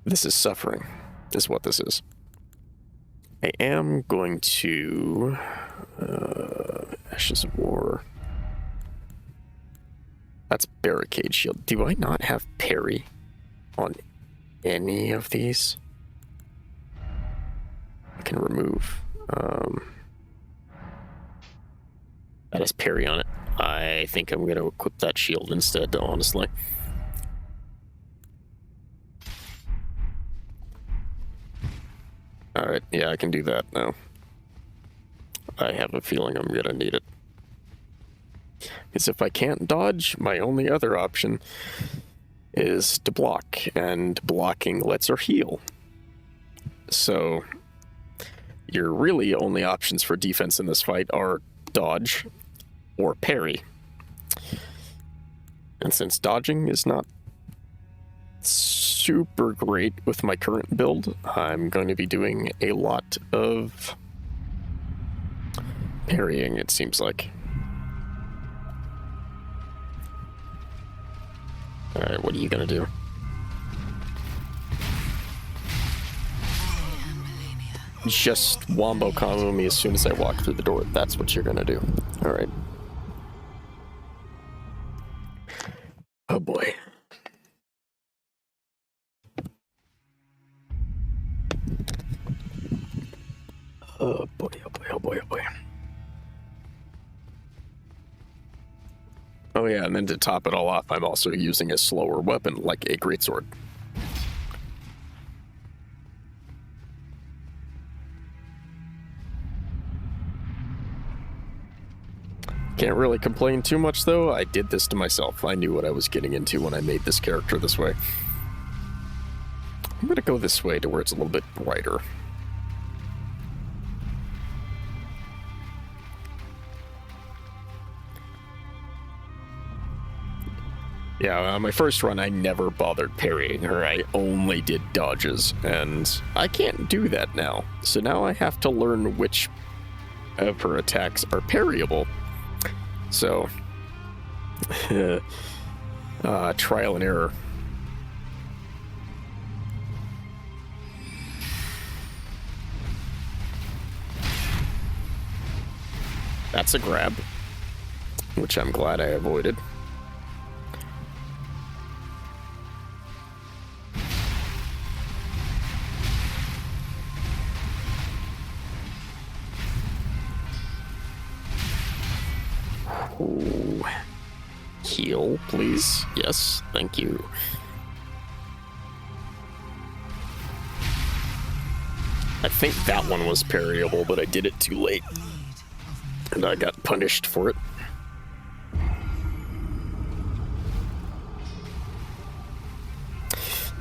this is suffering, is what this is. I am going to... Ashes of War. That's Barricade Shield. Do I not have parry on any of these? I can remove. That has parry on it. I think I'm going to equip that shield instead, honestly. Alright, yeah, I can do that now. I have a feeling I'm going to need it. Because if I can't dodge, my only other option is to block, and blocking lets her heal. So, your really only options for defense in this fight are dodge or parry. And since dodging is not super great with my current build, I'm going to be doing a lot of parrying, it seems like. Alright, what are you gonna do? Just wombo combo me as soon as I walk through the door. That's what you're gonna do. Alright. Oh boy. Oh boy, oh boy, oh boy, oh boy. Oh yeah, and then to top it all off, I'm also using a slower weapon, like a greatsword. Can't really complain too much, though. I did this to myself. I knew what I was getting into when I made this character this way. I'm gonna go this way to where it's a little bit brighter. Yeah, my first run, I never bothered parrying her. I only did dodges, and I can't do that now. So now I have to learn which of her attacks are parryable. So, trial and error. That's a grab, which I'm glad I avoided. Ooh. Heal, please. Yes, thank you. I think that one was parryable, but I did it too late. And I got punished for it.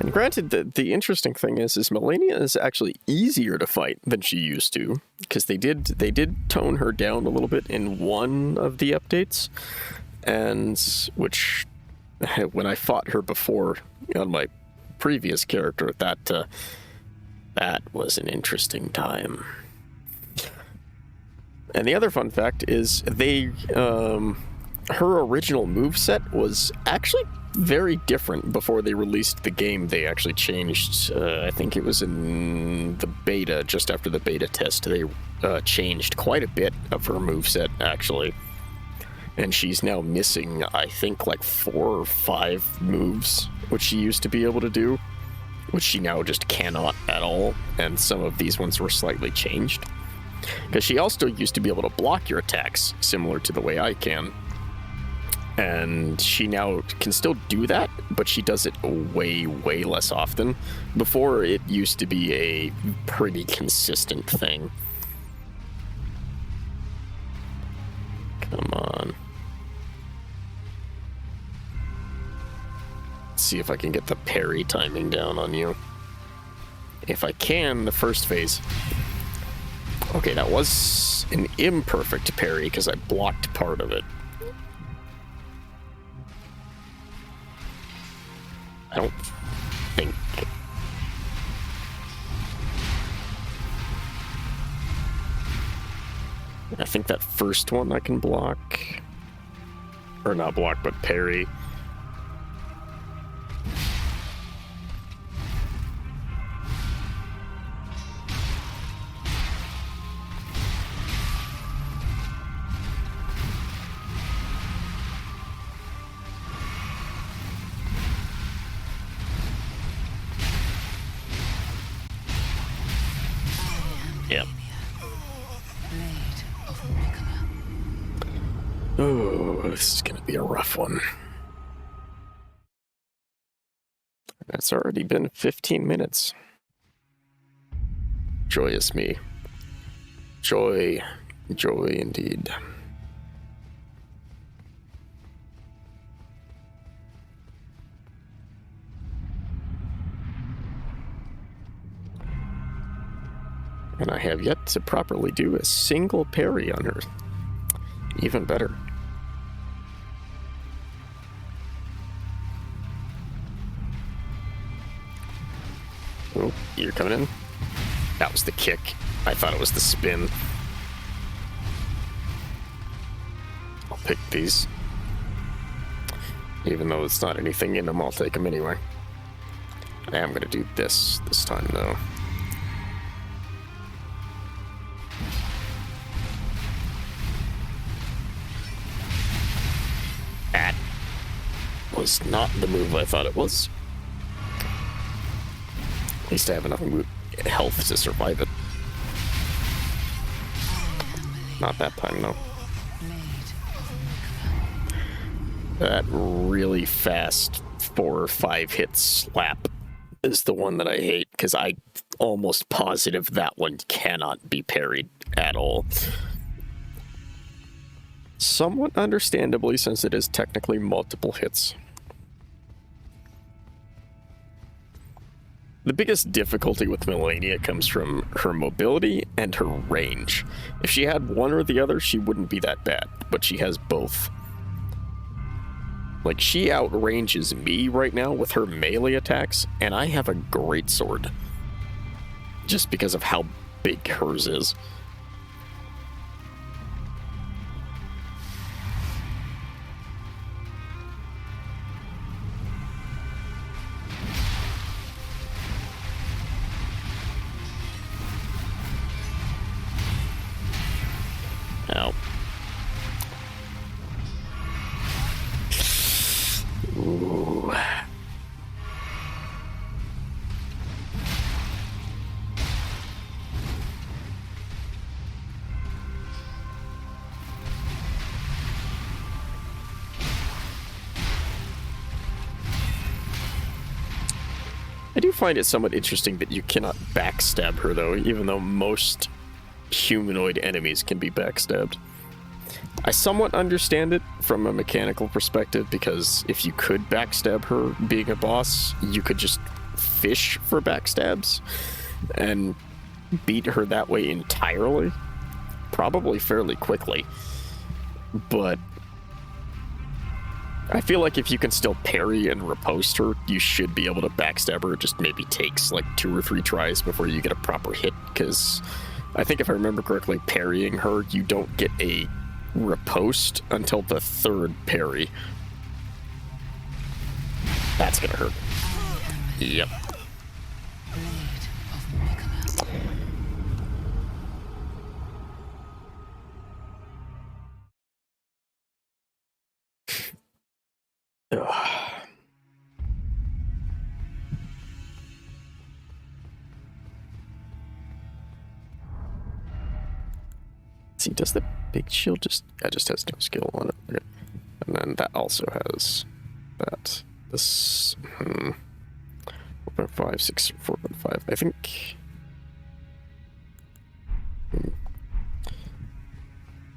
And granted, the interesting thing is Melania is actually easier to fight than she used to, because they did tone her down a little bit in one of the updates, and which when I fought her before on my previous character, that was an interesting time. And the other fun fact is her original moveset was actually very different before they released the game. They actually changed, I think it was in the beta, just after the beta test, they changed quite a bit of her moveset, actually. And she's now missing, I think, like 4 or 5 moves, which she used to be able to do, which she now just cannot at all, and some of these ones were slightly changed. Because she also used to be able to block your attacks, similar to the way I can. And she now can still do that, but she does it way, way less often. Before, it used to be a pretty consistent thing. Come on. Let's see if I can get the parry timing down on you. If I can, the first phase. Okay, that was an imperfect parry because I blocked part of it. I don't think... I think that first one I can block. Or not block, but parry. Yep. Oh, this is gonna be a rough one. That's already been 15 minutes. Joyous me. Joy. Joy indeed. And I have yet to properly do a single parry on her. Even better. Oh, you're coming in? That was the kick. I thought it was the spin. I'll pick these. Even though it's not anything in them, I'll take them anyway. I am going to do this time, though. That was not the move I thought it was. At least I have enough health to survive it. Not that time, though. That really fast 4 or 5 hit slap is the one that I hate, because I'm almost positive that one cannot be parried at all. Somewhat understandably, since it is technically multiple hits. The biggest difficulty with Melania comes from her mobility and her range. If she had one or the other, she wouldn't be that bad, but she has both. Like, she outranges me right now with her melee attacks, and I have a great sword. Just because of how big hers is. Ow. Ooh. I do find it somewhat interesting that you cannot backstab her, though, even though most humanoid enemies can be backstabbed. I somewhat understand it from a mechanical perspective, because if you could backstab her being a boss, you could just fish for backstabs and beat her that way entirely, probably fairly quickly. But I feel like if you can still parry and riposte her, you should be able to backstab her. It just maybe takes like 2 or 3 tries before you get a proper hit, because I think if I remember correctly, parrying her, you don't get a riposte until the 3rd parry. That's gonna hurt. Yep. Ugh. See, does the big shield just... It just has no skill on it. Okay. And then that also has that. This... 4.5, 6, 4.5. I think...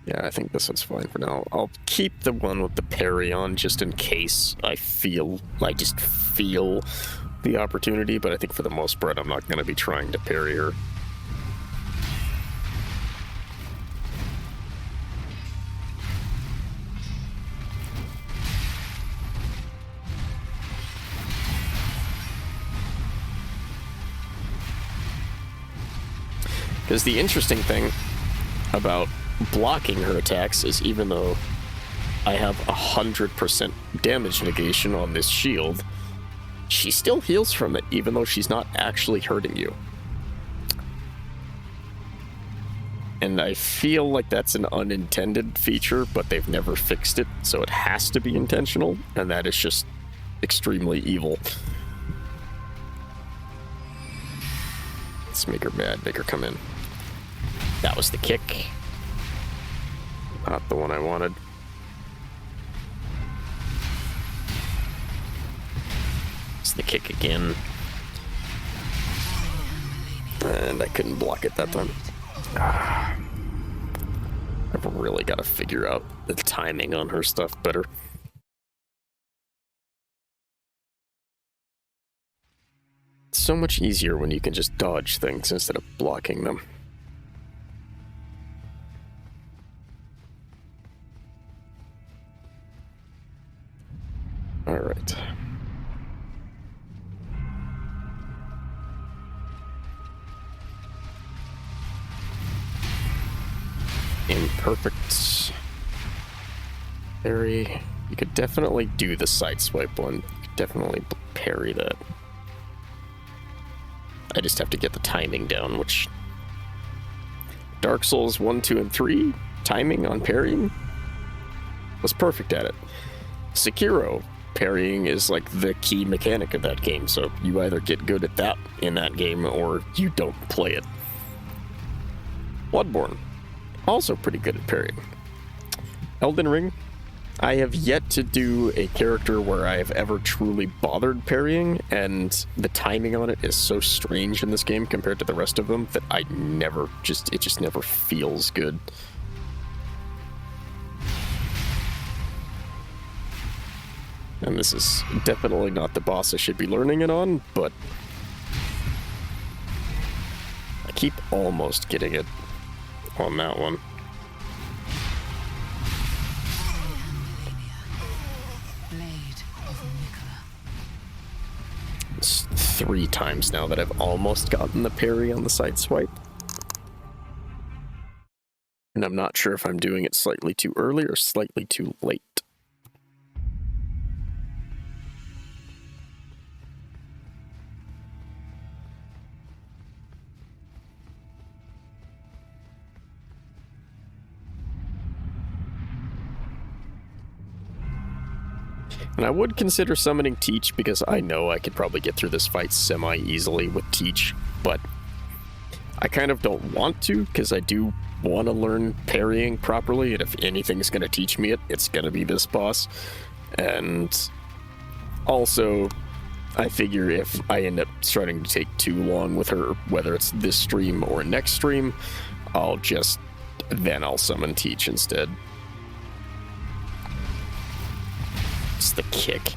Yeah, I think this one's fine for now. I'll keep the one with the parry on just in case I just feel the opportunity, but I think for the most part I'm not going to be trying to parry her. Because the interesting thing about blocking her attacks is, even though I have 100% damage negation on this shield, she still heals from it, even though she's not actually hurting you. And I feel like that's an unintended feature, but they've never fixed it, so it has to be intentional, and that is just extremely evil. Let's make her mad, make her come in. That was the kick. Not the one I wanted. It's the kick again. And I couldn't block it that time. I've really got to figure out the timing on her stuff better. It's so much easier when you can just dodge things instead of blocking them. All right. Imperfect. Parry. You could definitely do the side swipe one. You could definitely parry that. I just have to get the timing down, which... Dark Souls 1, 2, and 3, timing on parrying was perfect at it. Sekiro, parrying is like the key mechanic of that game, so you either get good at that in that game or you don't play it. Bloodborne, also pretty good at parrying. Elden Ring, I have yet to do a character where I have ever truly bothered parrying, and the timing on it is so strange in this game compared to the rest of them that it just never feels good. And this is definitely not the boss I should be learning it on, but I keep almost getting it on that one. It's 3 times now that I've almost gotten the parry on the side swipe. And I'm not sure if I'm doing it slightly too early or slightly too late. And I would consider summoning Teach because I know I could probably get through this fight semi-easily with Teach, but I kind of don't want to because I do want to learn parrying properly, and if anything's going to teach me it, it's going to be this boss. And also, I figure if I end up starting to take too long with her, whether it's this stream or next stream, I'll summon Teach instead. It's the kick.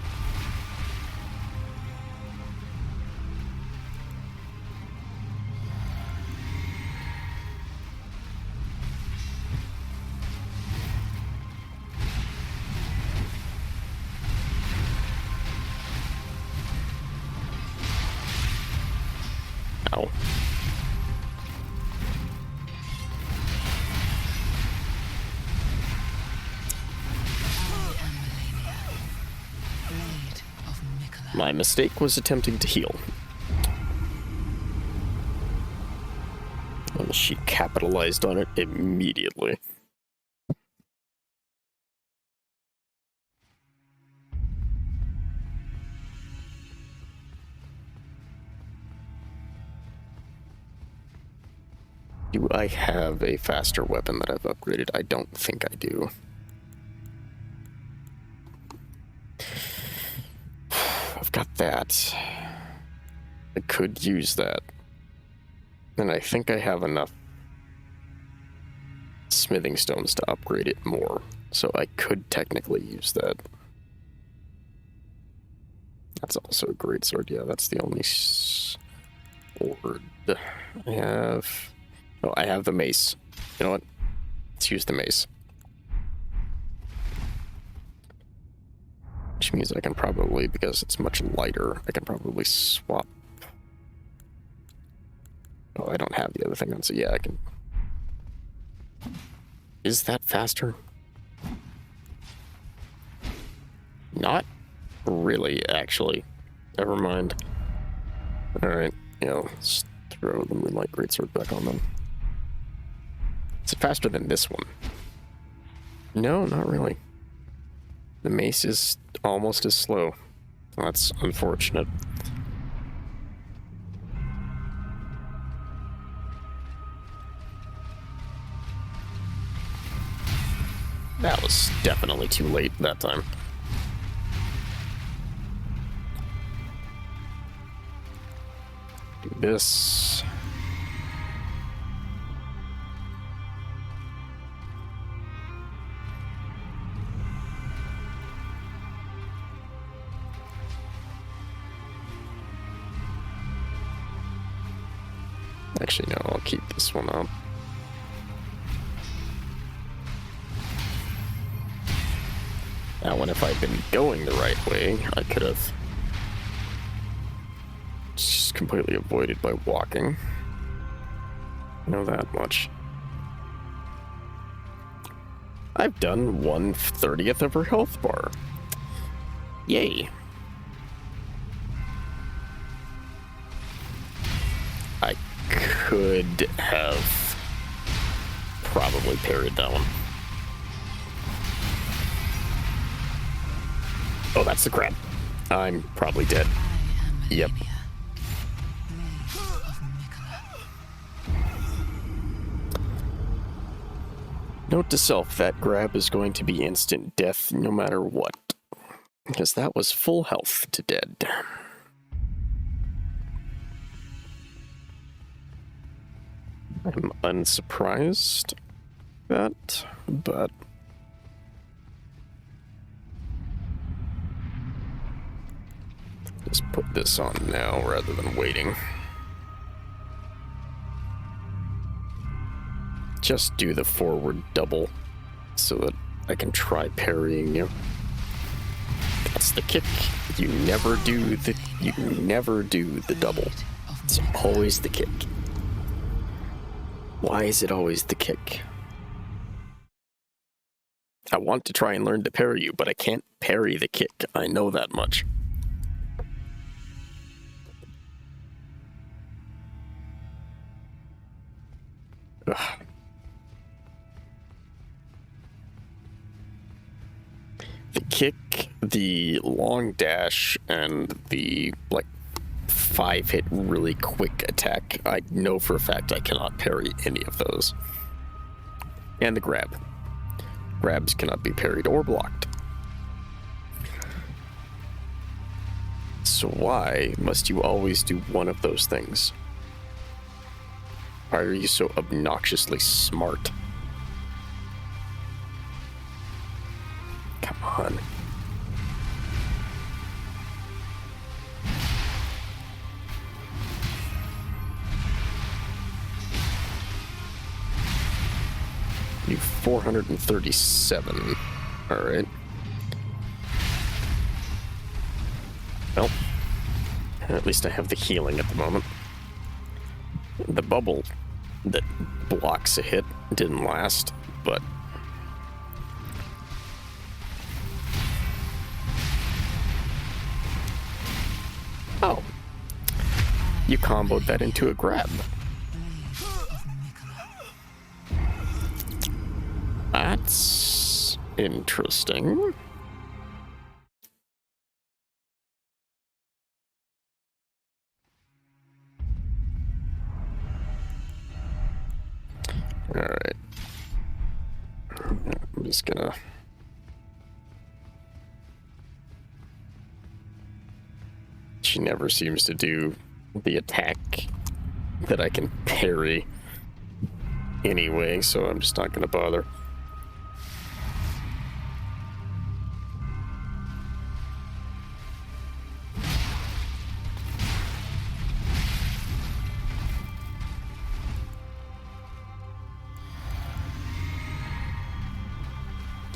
Ow. My mistake was attempting to heal. And she capitalized on it immediately. Do I have a faster weapon that I've upgraded? I don't think I do. I've got that. I could use that. And I think I have enough smithing stones to upgrade it more. So I could technically use that. That's also a great sword. Yeah, that's the only sword I have. Oh, I have the mace. You know what? Let's use the mace. Which means I can probably, because it's much lighter, I can probably swap. Oh, I don't have the other thing on, so yeah, I can. Is that faster? Not really, actually. Never mind. Alright, let's throw the Moonlight Greatsword back on them. Is it faster than this one? No, not really. The mace is almost as slow. That's unfortunate. That was definitely too late that time. Do this. Actually, no, I'll keep this one up. That one, if I'd been going the right way, I could have just completely avoided by walking. I know that much. I've done 1/30th of her health bar. Yay. I could have probably parried that one. Oh, that's the crab. I'm probably dead. Yep. Note to self, that grab is going to be instant death no matter what. Because that was full health to dead. I'm unsurprised that, but Just put this on now rather than waiting. Just do the forward double so that I can try parrying you. That's the kick. You never do the double. It's always the kick. Why is it always the kick? I want to try and learn to parry you, but I can't parry the kick. I know that much. Ugh. The kick, the long dash, and the, like, 5-hit really quick attack, I know for a fact I cannot parry any of those. And the grab. Grabs cannot be parried or blocked. So why must you always do one of those things? Why are you so obnoxiously smart? Come on. You 437. Alright. Well, at least I have the healing at the moment. The bubble that blocks a hit didn't last, but oh. You comboed that into a grab. That's interesting. Alright. I'm just gonna... She never seems to do the attack that I can parry anyway, so I'm just not gonna bother.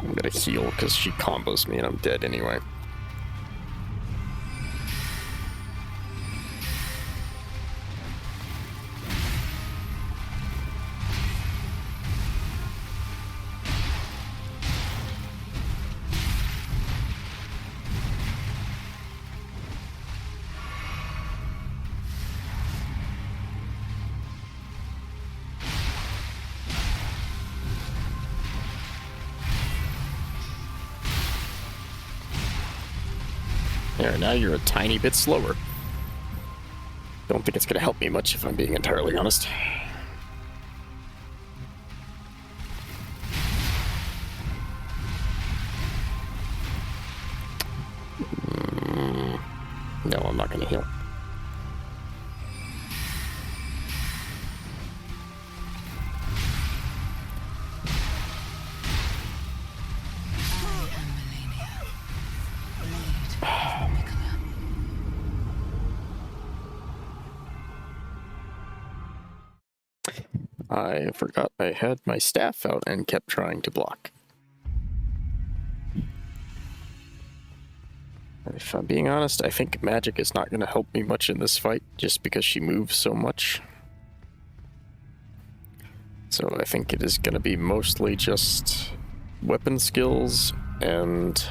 I'm gonna heal because she combos me and I'm dead anyway. There, now you're a tiny bit slower. Don't think it's gonna help me much if I'm being entirely honest. No, I'm not gonna heal. I forgot I had my staff out and kept trying to block. If I'm being honest, I think magic is not going to help me much in this fight, just because she moves so much. So I think it is going to be mostly just weapon skills and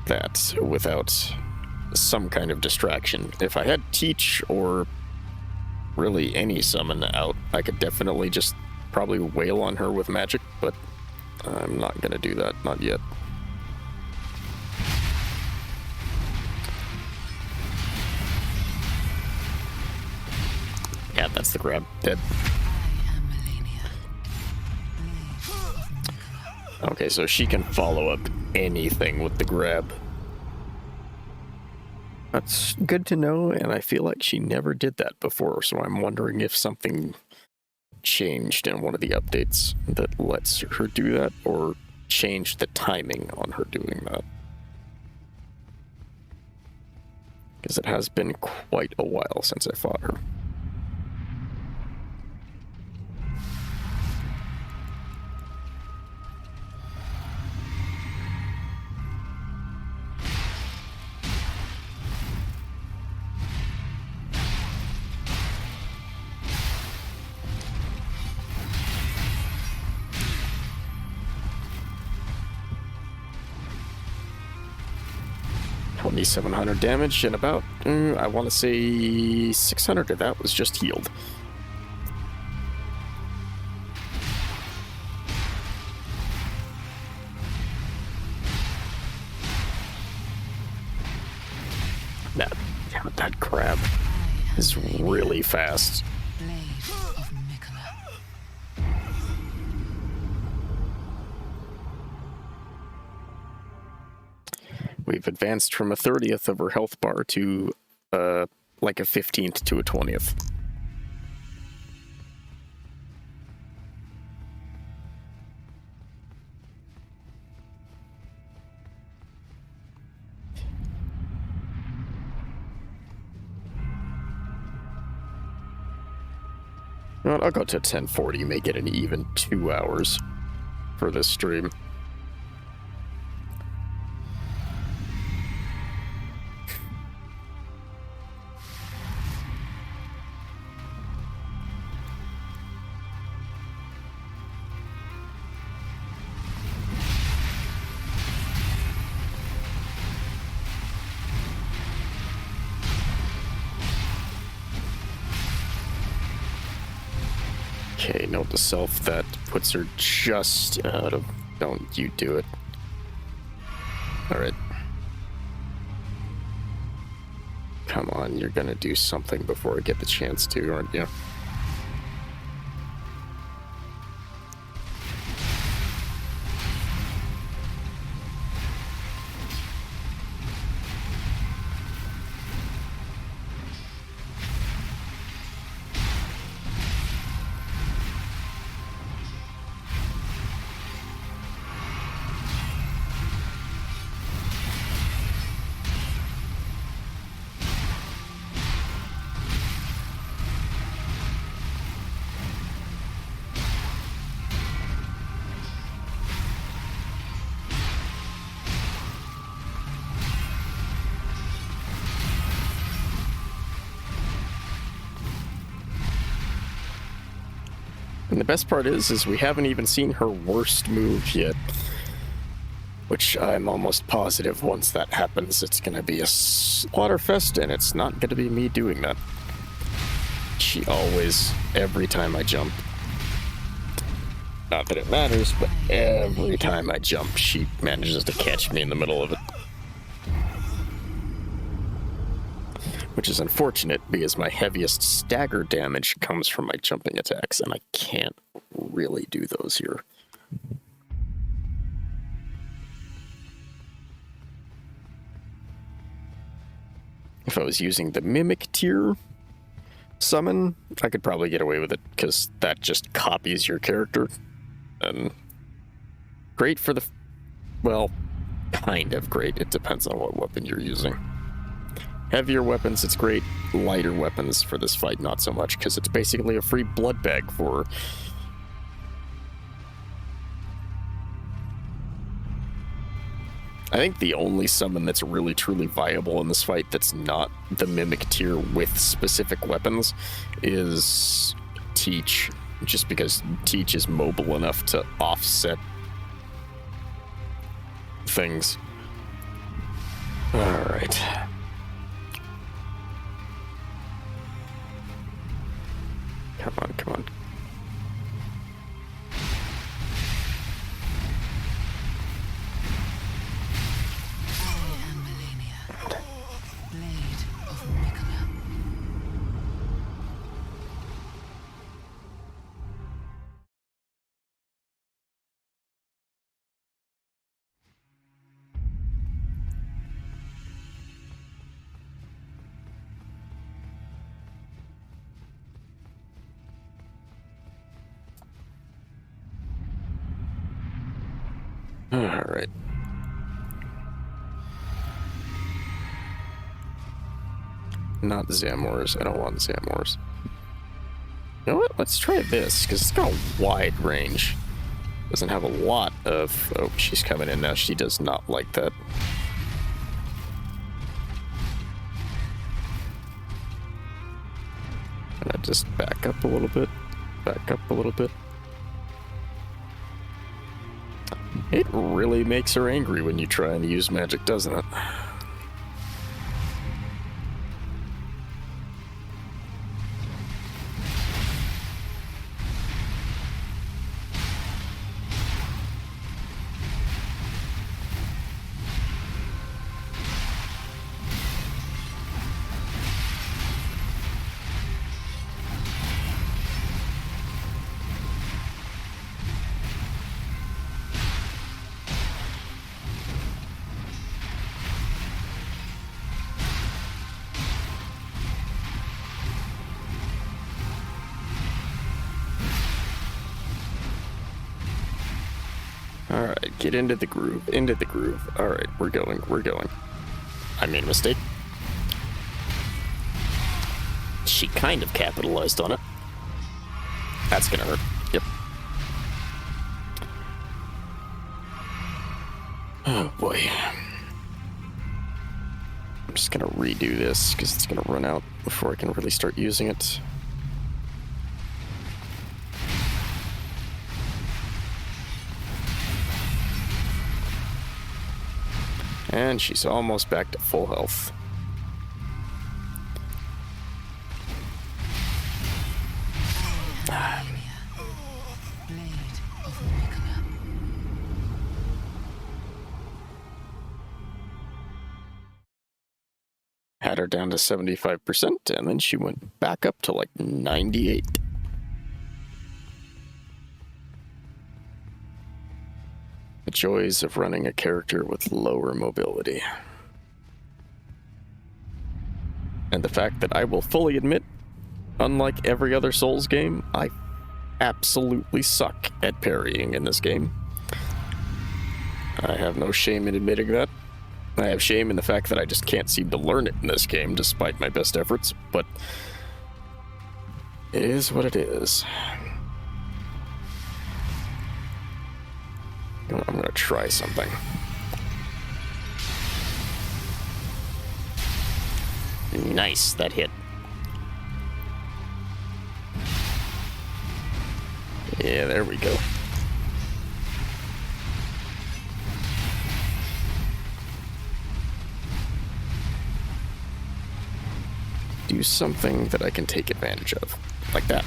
that without some kind of distraction. If I had Teach or really any summon out, I could definitely just probably wail on her with magic, but I'm not going to do that, not yet. Yeah, that's the grab. Dead. Okay, so she can follow up anything with the grab. That's good to know, and I feel like she never did that before, so I'm wondering if something changed in one of the updates that lets her do that, or changed the timing on her doing that. because it has been quite a while since I fought her. $2,700 damage and about, I want to say 600 of that was just healed. That crab is really fast.
Blade of Mikola.
We've advanced from a 30th of her health bar to like a 15th to a 20th. Well, I'll go to 1040, make it an even 2 hours for this stream. Okay, note to self, that puts her just out of... Don't you do it. Alright. Come on, you're gonna do something before I get the chance to, aren't you? And the best part is we haven't even seen her worst move yet. Which I'm almost positive once that happens, it's gonna be a slaughterfest, and it's not gonna be me doing that. She always, every time I jump, not that it matters, but every time I jump, she manages to catch me in the middle of it. Which is unfortunate, because my heaviest stagger damage comes from my jumping attacks, and I can't really do those here. If I was using the Mimic tier summon, I could probably get away with it, because that just copies your character. And great for the... well, kind of great. It depends on what weapon you're using. Heavier weapons, it's great. Lighter weapons for this fight, not so much, because it's basically a free blood bag for... I think the only summon that's really truly viable in this fight that's not the Mimic tier with specific weapons is Teach, just because Teach is mobile enough to offset things. Alright. Come on, come on.
I am Melania, Blade of Mikola.
Alright. Not Zamors. I don't want Zamors. You know what? Let's try this, because it's got a wide range. Doesn't have a lot of... Oh, she's coming in now. She does not like that. And I just back up a little bit. Back up a little bit. It really makes her angry when you try and use magic, doesn't it? Alright, get into the groove, into the groove. Alright, we're going, we're going. I made a mistake. She kind of capitalized on it. That's gonna hurt. Yep. Oh boy. I'm just gonna redo this, because it's gonna run out before I can really start using it. And she's almost back to full health. Had her down to 75%, and then she went back up to like 98. The joys of running a character with lower mobility. And the fact that I will fully admit, unlike every other Souls game, I absolutely suck at parrying in this game. I have no shame in admitting that. I have shame in the fact that I just can't seem to learn it in this game, despite my best efforts, but it is what it is. I'm gonna try something. Nice, that hit. Yeah, there we go. Do something that I can take advantage of, like that.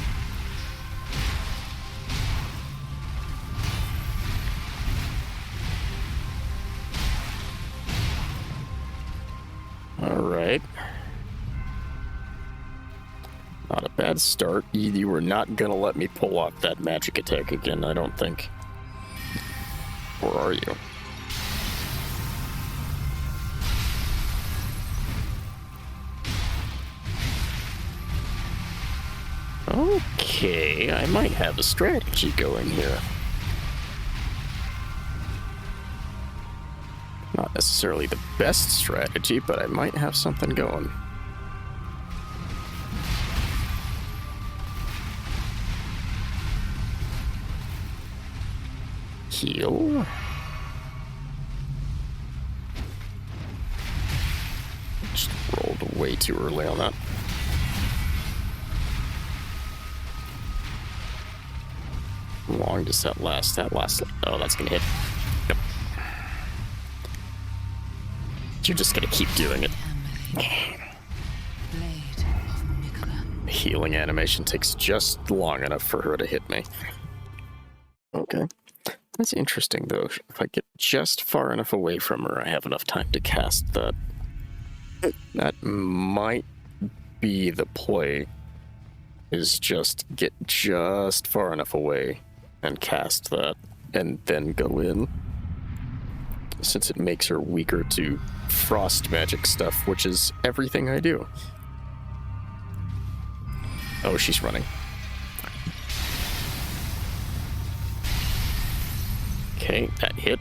Alright. Not a bad start. You were not gonna let me pull off that magic attack again, I don't think. Or are you? Okay, I might have a strategy going here. Not necessarily the best strategy, but I might have something going. Heal. Just rolled way too early on that. How long does that last? That lasts. Oh, that's gonna hit. Yep. You're just gonna keep doing it. The healing animation takes just long enough for her to hit me. Okay. That's interesting, though. If I get just far enough away from her, I have enough time to cast that. That might be the play, is just get just far enough away and cast that, and then go in. Since it makes her weaker to frost magic stuff, which is everything I do. Oh, she's running. Okay, that hit.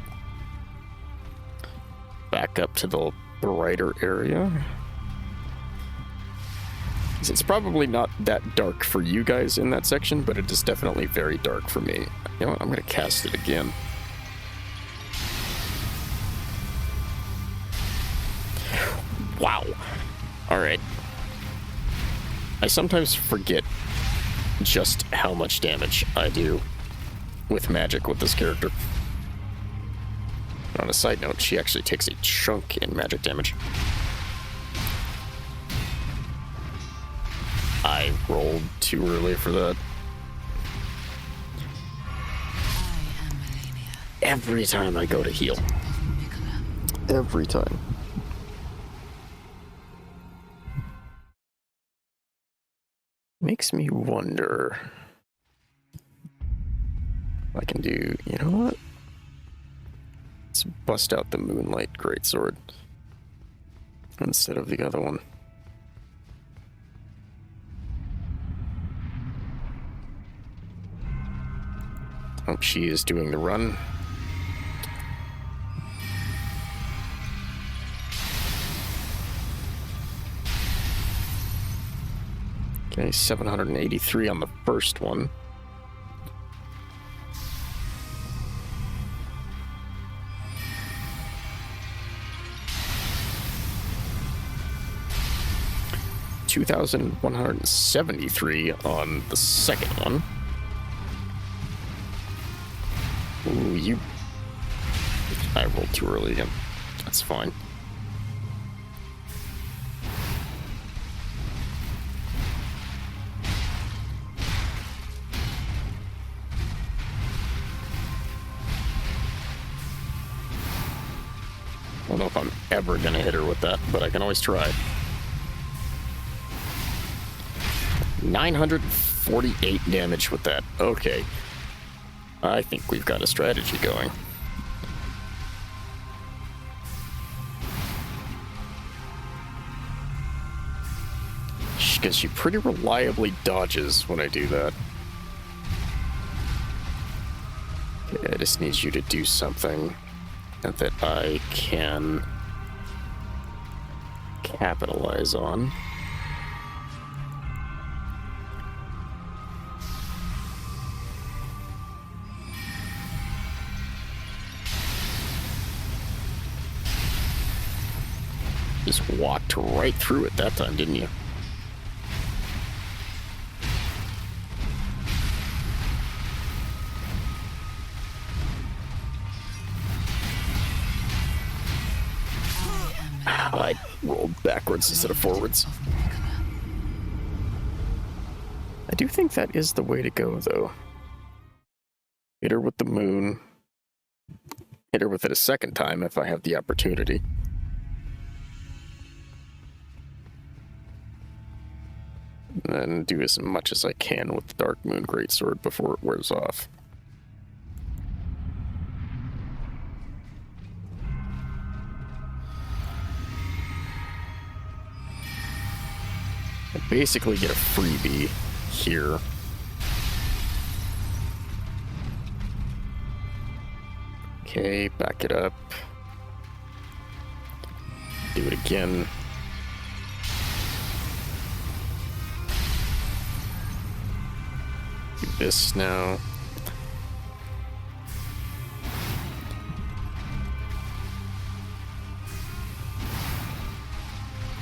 Back up to the brighter area. It's probably not that dark for you guys in that section, but it is definitely very dark for me. You know what? I'm going to cast it again. Wow. Alright. I sometimes forget just how much damage I do with magic with this character. On a side note, she actually takes a chunk in magic damage. I rolled too early for that. Every time I go to heal. Every time. Makes me wonder if I can do, you know what? Let's bust out the Moonlight Greatsword instead of the other one. Oh, she is doing the run. Okay, 783 on the first one. $2,173 on the second one. Ooh, I rolled too early again. That's fine. I don't know if I'm ever gonna hit her with that, but I can always try. 948 damage with that. Okay. I think we've got a strategy going. Because she pretty reliably dodges when I do that. Okay, I just need you to do something that I can capitalize on. Just walked right through it that time, didn't you? I rolled backwards instead of forwards. I do think that is the way to go, though. Hit her with the moon. Hit her with it a second time if I have the opportunity. And then do as much as I can with the Dark Moon Greatsword before it wears off. I basically get a freebie here. Okay, back it up. Do it again. Do this now.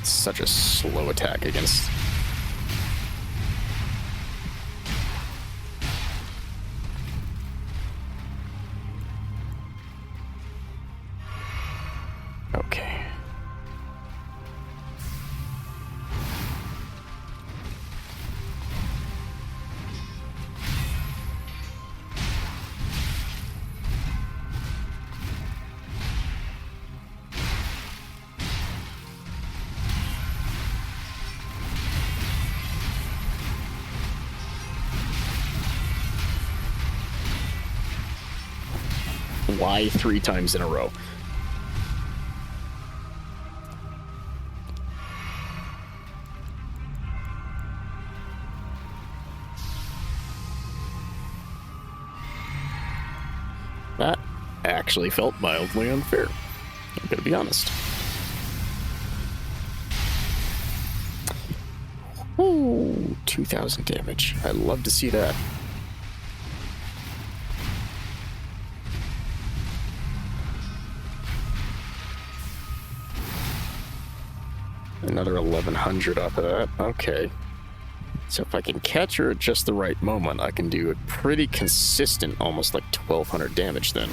It's such a slow attack against... Okay. Why 3 times in a row? That actually felt mildly unfair. I'm gonna be honest. Ooh, 2,000 damage. I love to see that. Another 1,100 off of that. Okay. So if I can catch her at just the right moment, I can do a pretty consistent, almost like 1,200 damage then.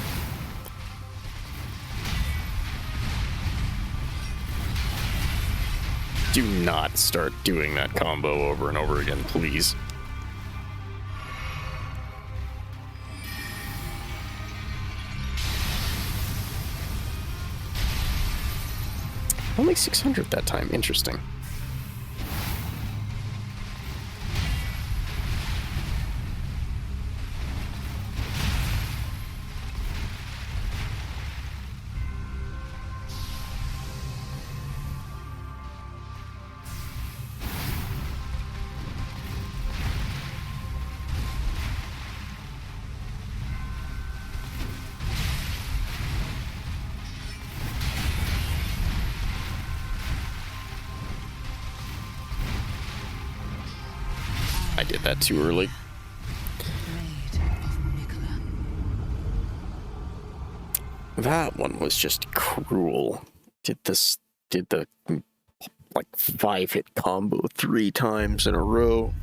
Do not start doing that combo over and over again, please. Only 600 that time. Interesting. I did that too early. That one was just cruel. Did the like 5-hit combo 3 times in a row.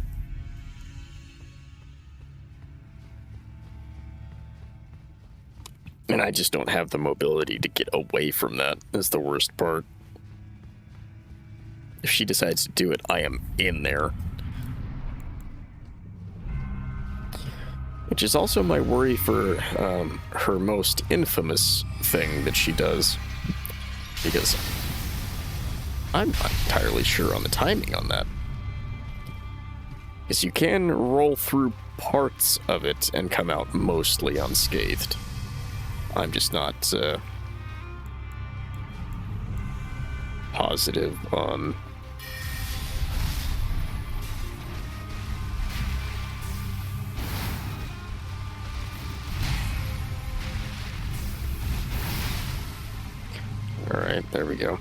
And I just don't have the mobility to get away from that, is the worst part. If she decides to do it, I am in there. Which is also my worry for her most infamous thing that she does. Because I'm not entirely sure on the timing on that. Because you can roll through parts of it and come out mostly unscathed. I'm just not positive on... Alright, there we go.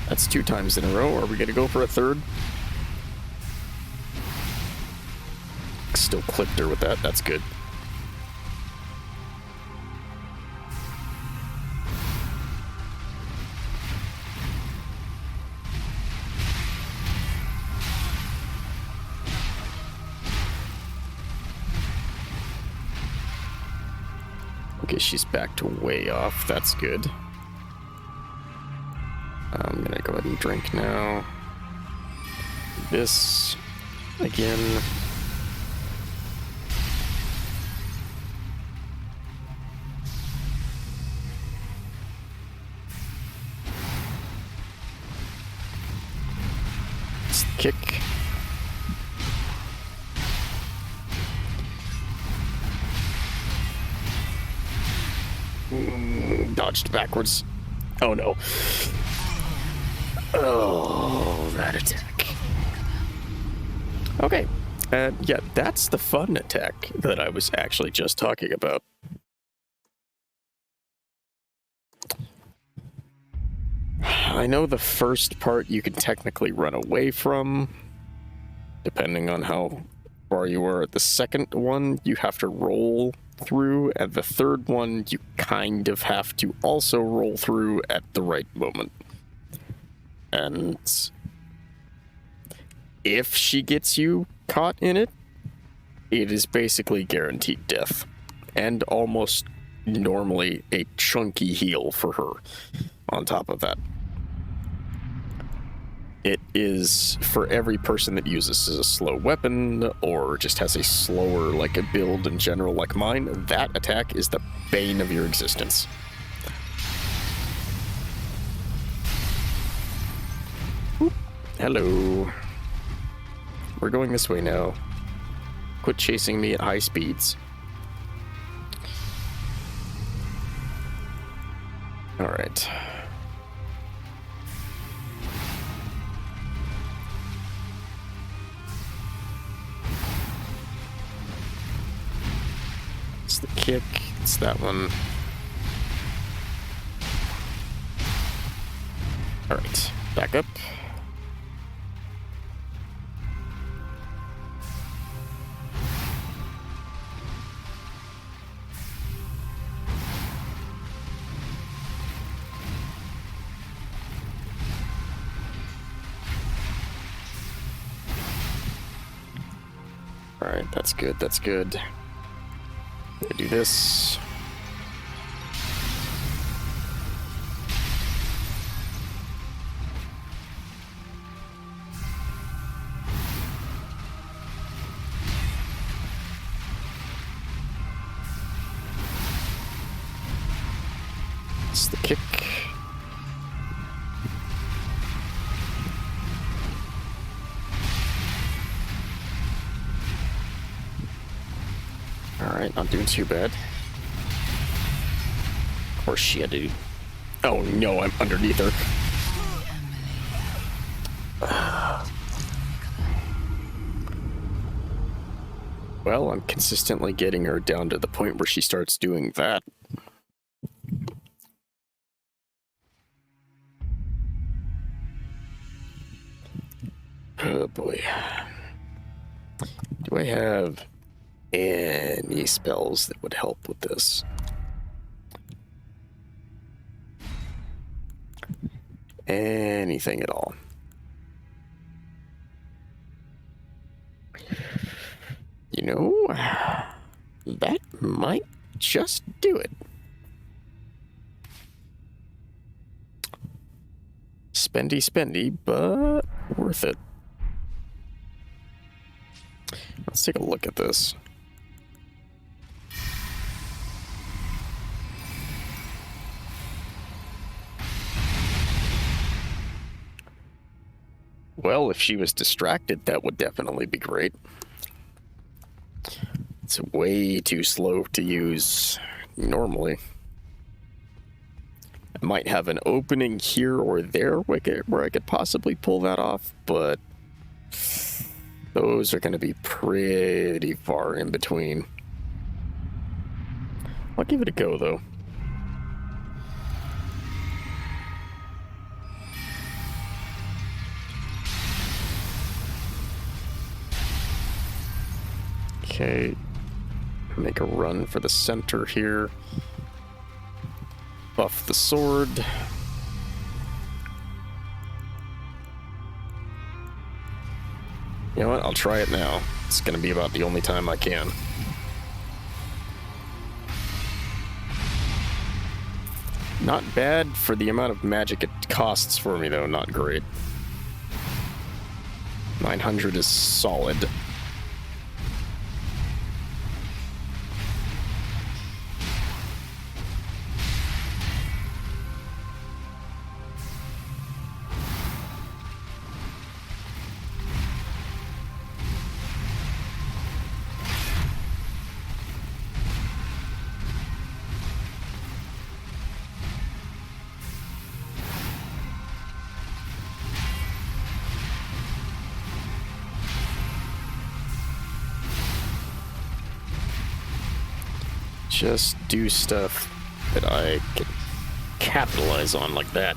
That's 2 times in a row. Are we gonna go for a third? Still clipped her with that. That's good. Okay, she's back to way off. That's good. I'm gonna go ahead and drink now. This again. Kick. Dodged backwards. Oh no. Oh, that attack. Okay. Yeah, that's the fun attack that I was actually just talking about. I know the first part you can technically run away from, depending on how far you are. The second one, you have to roll through, and the third one, you kind of have to also roll through at the right moment. And if she gets you caught in it, it is basically guaranteed death. And almost normally a chunky heal for her on top of that. It is, for every person that uses as a slow weapon, or just has a slower, like, a build in general like mine, that attack is the bane of your existence. Oop. Hello. We're going this way now. Quit chasing me at high speeds. Alright. kick. It's that one. Alright, back up. Alright, that's good, that's good. Gonna do this. It's the kick. Alright, not doing too bad. Of course she had to... Oh no, I'm underneath her. Well, I'm consistently getting her down to the point where she starts doing that. Oh boy. Do I have any spells that would help with this? Anything at all? You know, that might just do it. Spendy, but worth it. Let's take a look at this. Well, if she was distracted, that would definitely be great. It's way too slow to use normally. I might have an opening here or there where I could possibly pull that off, but those are going to be pretty far in between. I'll give it a go, though. Okay, make a run for the center here. Buff the sword. You know what? I'll try it now. It's going to be about the only time I can. Not bad for the amount of magic it costs for me, though. Not great. 900 is solid. Just do stuff that I can capitalize on like that.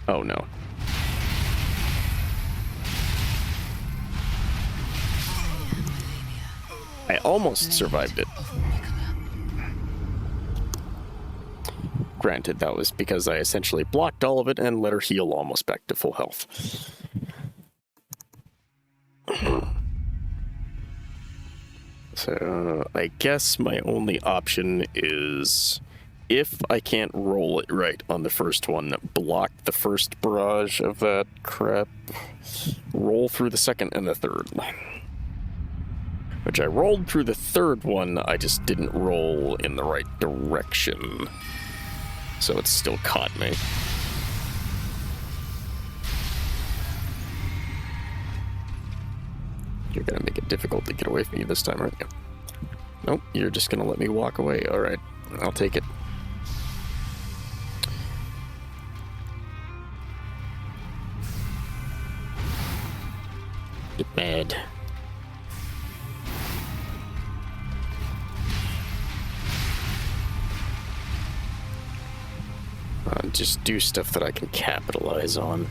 Oh no. I almost survived it. Granted, that was because I essentially blocked all of it and let her heal almost back to full health. So, I guess my only option is, if I can't roll it right on the first one, block the first barrage of that crap, roll through the second and the third. Which I rolled through the third one, I just didn't roll in the right direction. So it still caught me. You're gonna make it difficult to get away from me this time, aren't you? Nope, you're just gonna let me walk away. Alright, I'll take it. Get mad. Just do stuff that I can capitalize on.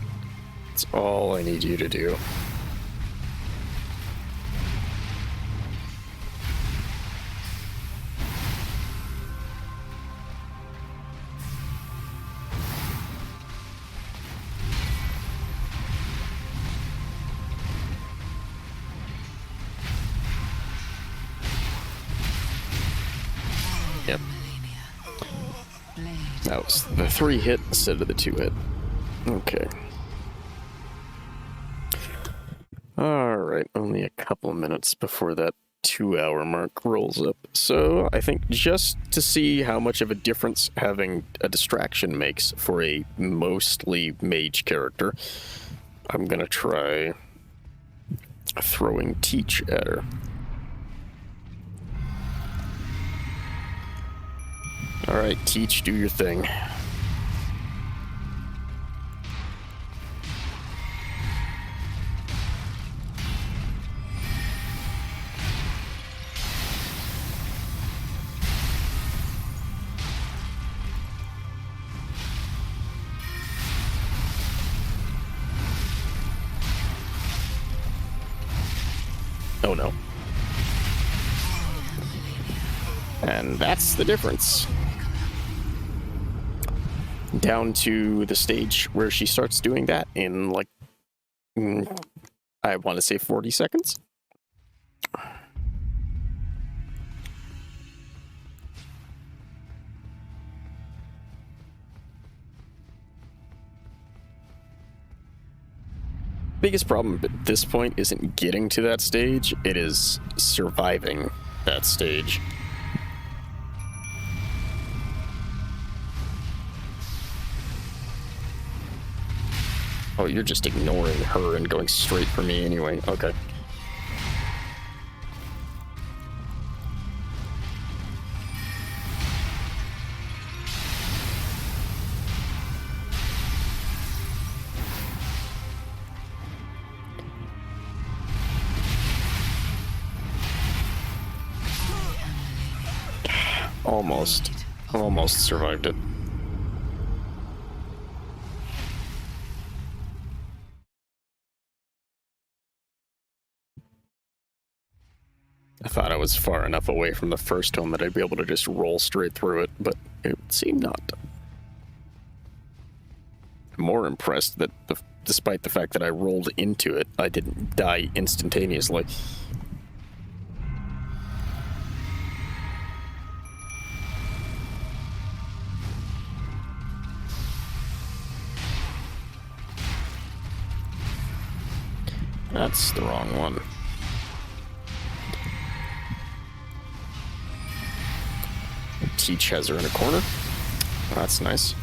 That's all I need you to do. Yep. That was the 3 hit instead of the 2 hit. Okay. Alright, only a couple minutes before that 2-hour mark rolls up. So I think just to see how much of a difference having a distraction makes for a mostly mage character, I'm gonna try throwing Teach at her. Alright, Teach, do your thing. Oh no. And that's the difference. Down to the stage where she starts doing that in, like, I want to say 40 seconds. Biggest problem at this point isn't getting to that stage, it is surviving that stage. Oh, you're just ignoring her and going straight for me anyway. Okay. Almost survived it. I thought I was far enough away from the first one that I'd be able to just roll straight through it, but it seemed not. I'm more impressed that despite the fact that I rolled into it, I didn't die instantaneously. That's the wrong one. Teach has her in a corner. That's nice.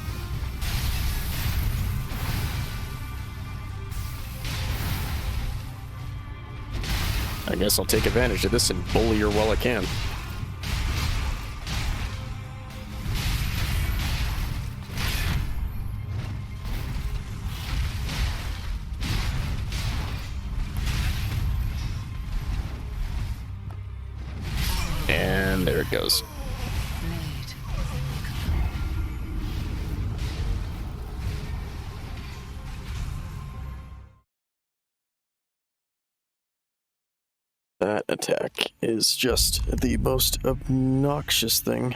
I guess I'll take advantage of this and bully her while I can. And there it goes. That attack is just the most obnoxious thing.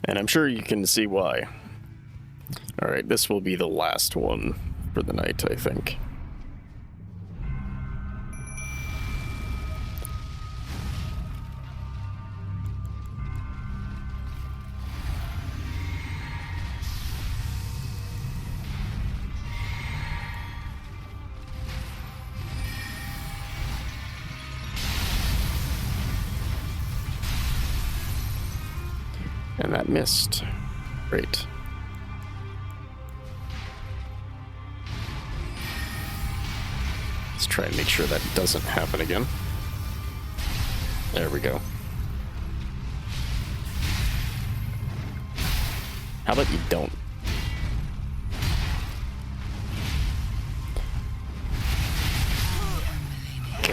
And I'm sure you can see why. Alright, this will be the last one for the night, I think. And that missed. Great. try and make sure that doesn't happen again. There we go. How about you don't?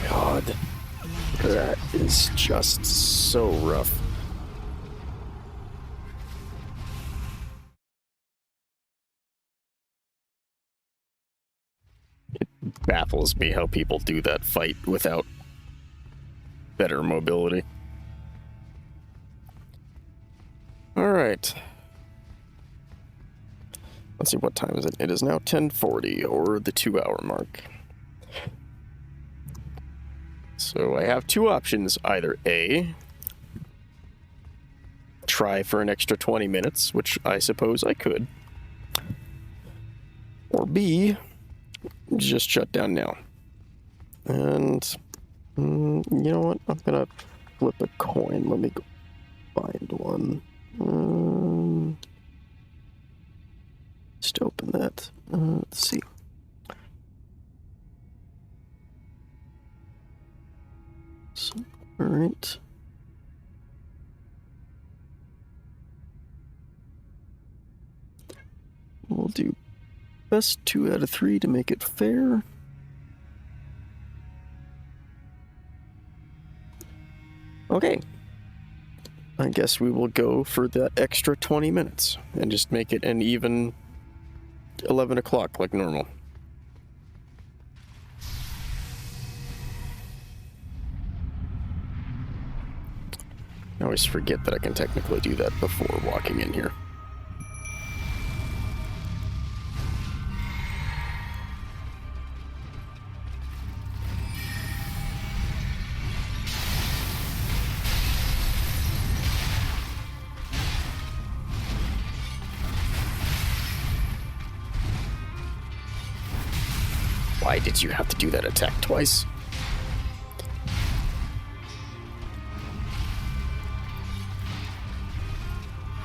God. That is just so rough. It baffles me how people do that fight without better mobility. Alright. Let's see, what time is it? It is now 10:40, or the 2-hour mark. So I have two options. Either A, try for an extra 20 minutes, which I suppose I could. Or B, just shut down now. And, you know what? I'm gonna flip a coin. Let me go find one. Just open that. Let's see. So, all right. We'll do best 2 out of 3 to make it fair. Okay. I guess we will go for that extra 20 minutes and just make it an even 11 o'clock like normal. I always forget that I can technically do that before walking in here. Why did you have to do that attack twice?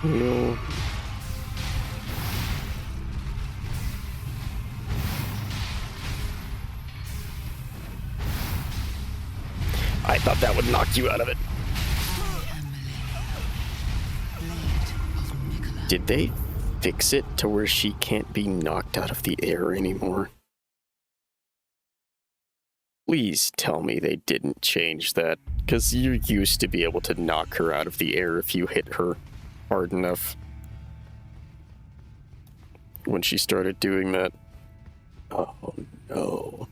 No. I thought that would knock you out of it. Did they fix it to where she can't be knocked out of the air anymore? Please tell me they didn't change that, because you used to be able to knock her out of the air if you hit her hard enough. When she started doing that. Oh no.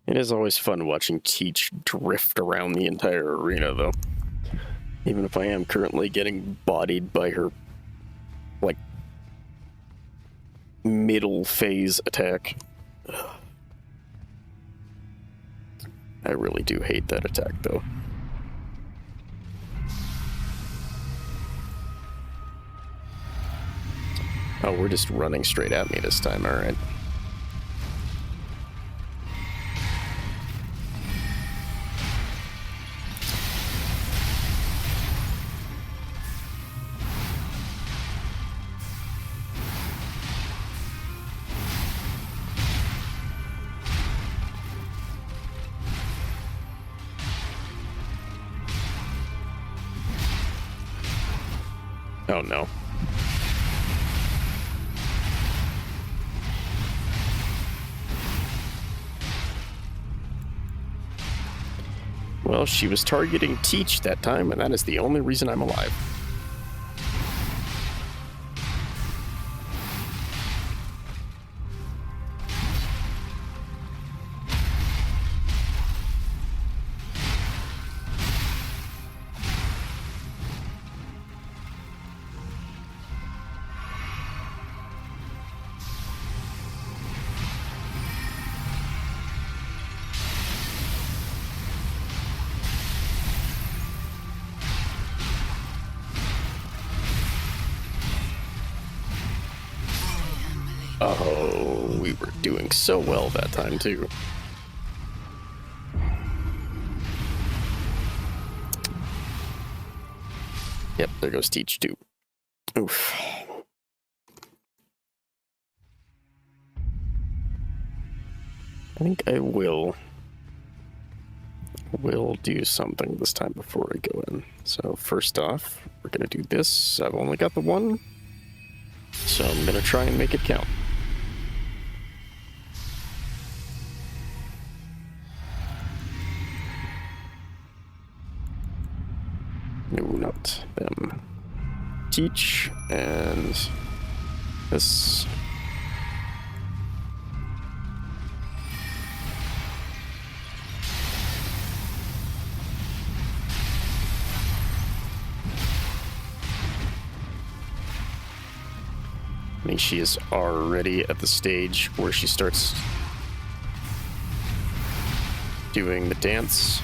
It is always fun watching Teach drift around the entire arena, though. Even if I am currently getting bodied by her, like, middle phase attack. I really do hate that attack, though. Oh, we're just running straight at me this time, alright. Oh no. Well, she was targeting Teach that time, and that is the only reason I'm alive. Oh, we were doing so well that time, too. Yep, there goes Teach, too. Oof. I think I will do something this time before I go in. So first off, we're going to do this. I've only got the one, so I'm going to try and make it count. No, not them. Teach, and this. I think she is already at the stage where she starts doing the dance.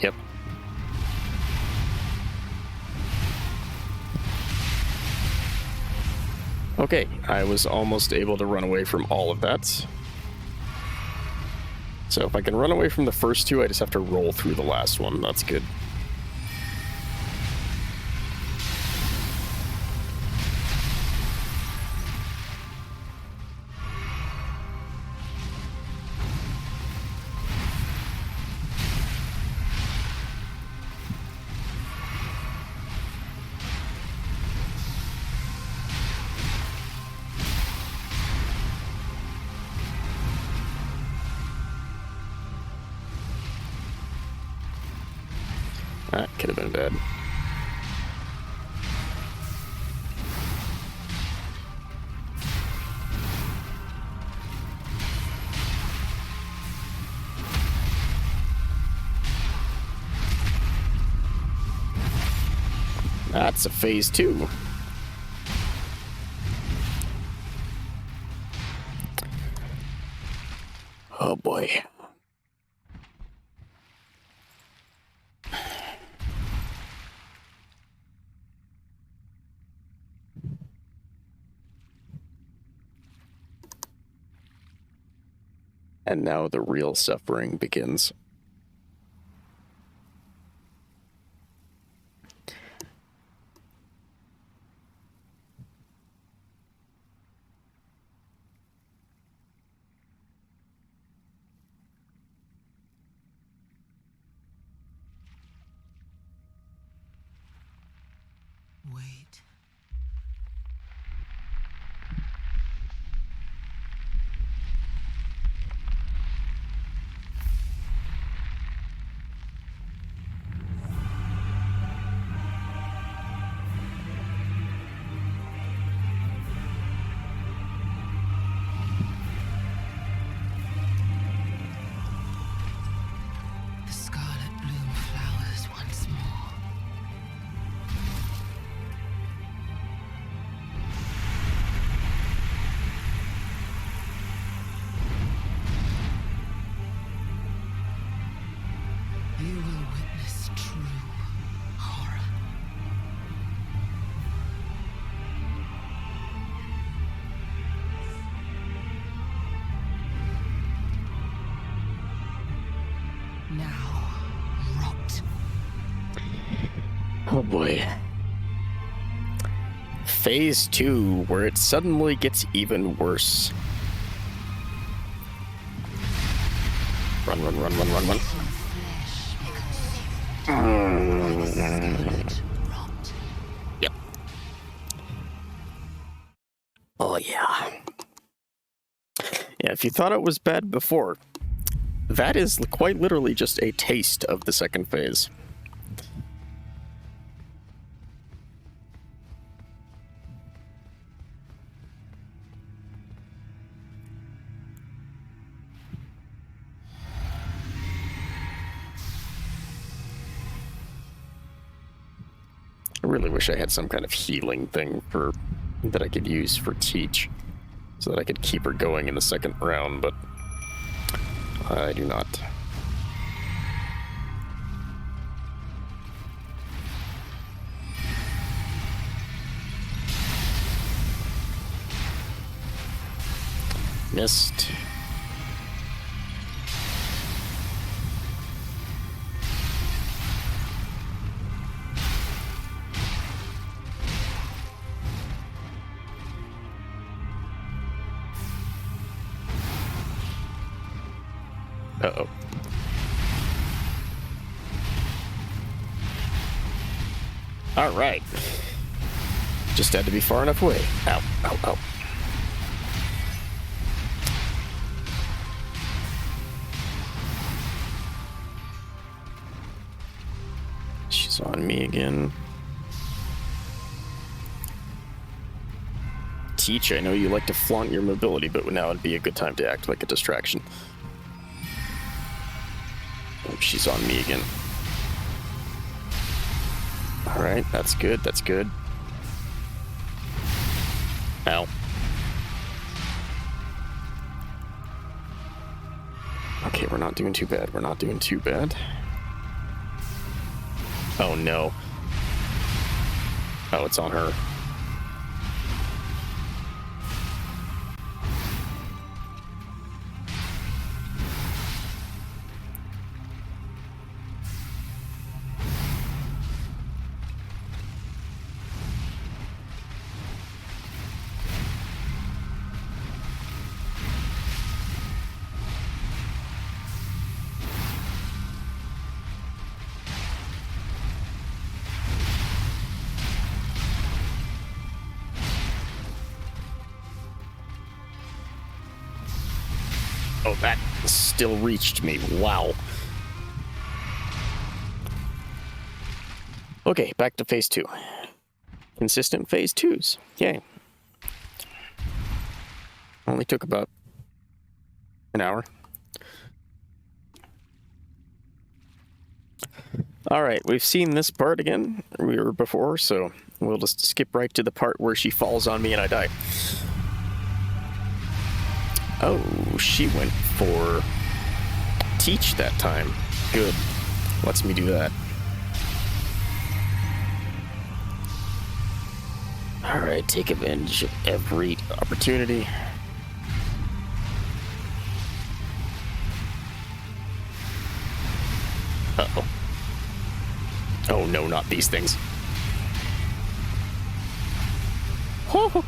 Yep. Okay, I was almost able to run away from all of that. So if I can run away from the first two, I just have to roll through the last one. That's good. That could have been bad. That's a phase 2. Oh boy. And now the real suffering begins.
Wait. The scarlet bloom flowers once more. You will witness true horror. Now, rot.
Oh boy. Phase 2, where it suddenly gets even worse. Run, run, run, run, run, run. Yep. Oh yeah. Yeah, if you thought it was bad before, that is quite literally just a taste of the second phase. I really wish I had some kind of healing thing that I could use for Teach, so that I could keep her going in the second round, but I do not. Missed. Uh-oh. All right. Just had to be far enough away. Ow, ow, ow. She's on me again. Teach, I know you like to flaunt your mobility, but now would be a good time to act like a distraction. Oh, she's on me again. Alright, that's good, that's good. Ow. Okay, we're not doing too bad, we're not doing too bad. Oh no. Oh, it's on her. Oh, that still reached me. Wow. Okay, back to phase 2. Consistent phase 2s. Yay. Only took about an hour. Alright, we've seen this part again. We were before, so we'll just skip right to the part where she falls on me and I die. Oh, she went for teach that time. Good. Lets me do that. Alright, take advantage of every opportunity. Uh-oh. Oh no, not these things. Oh.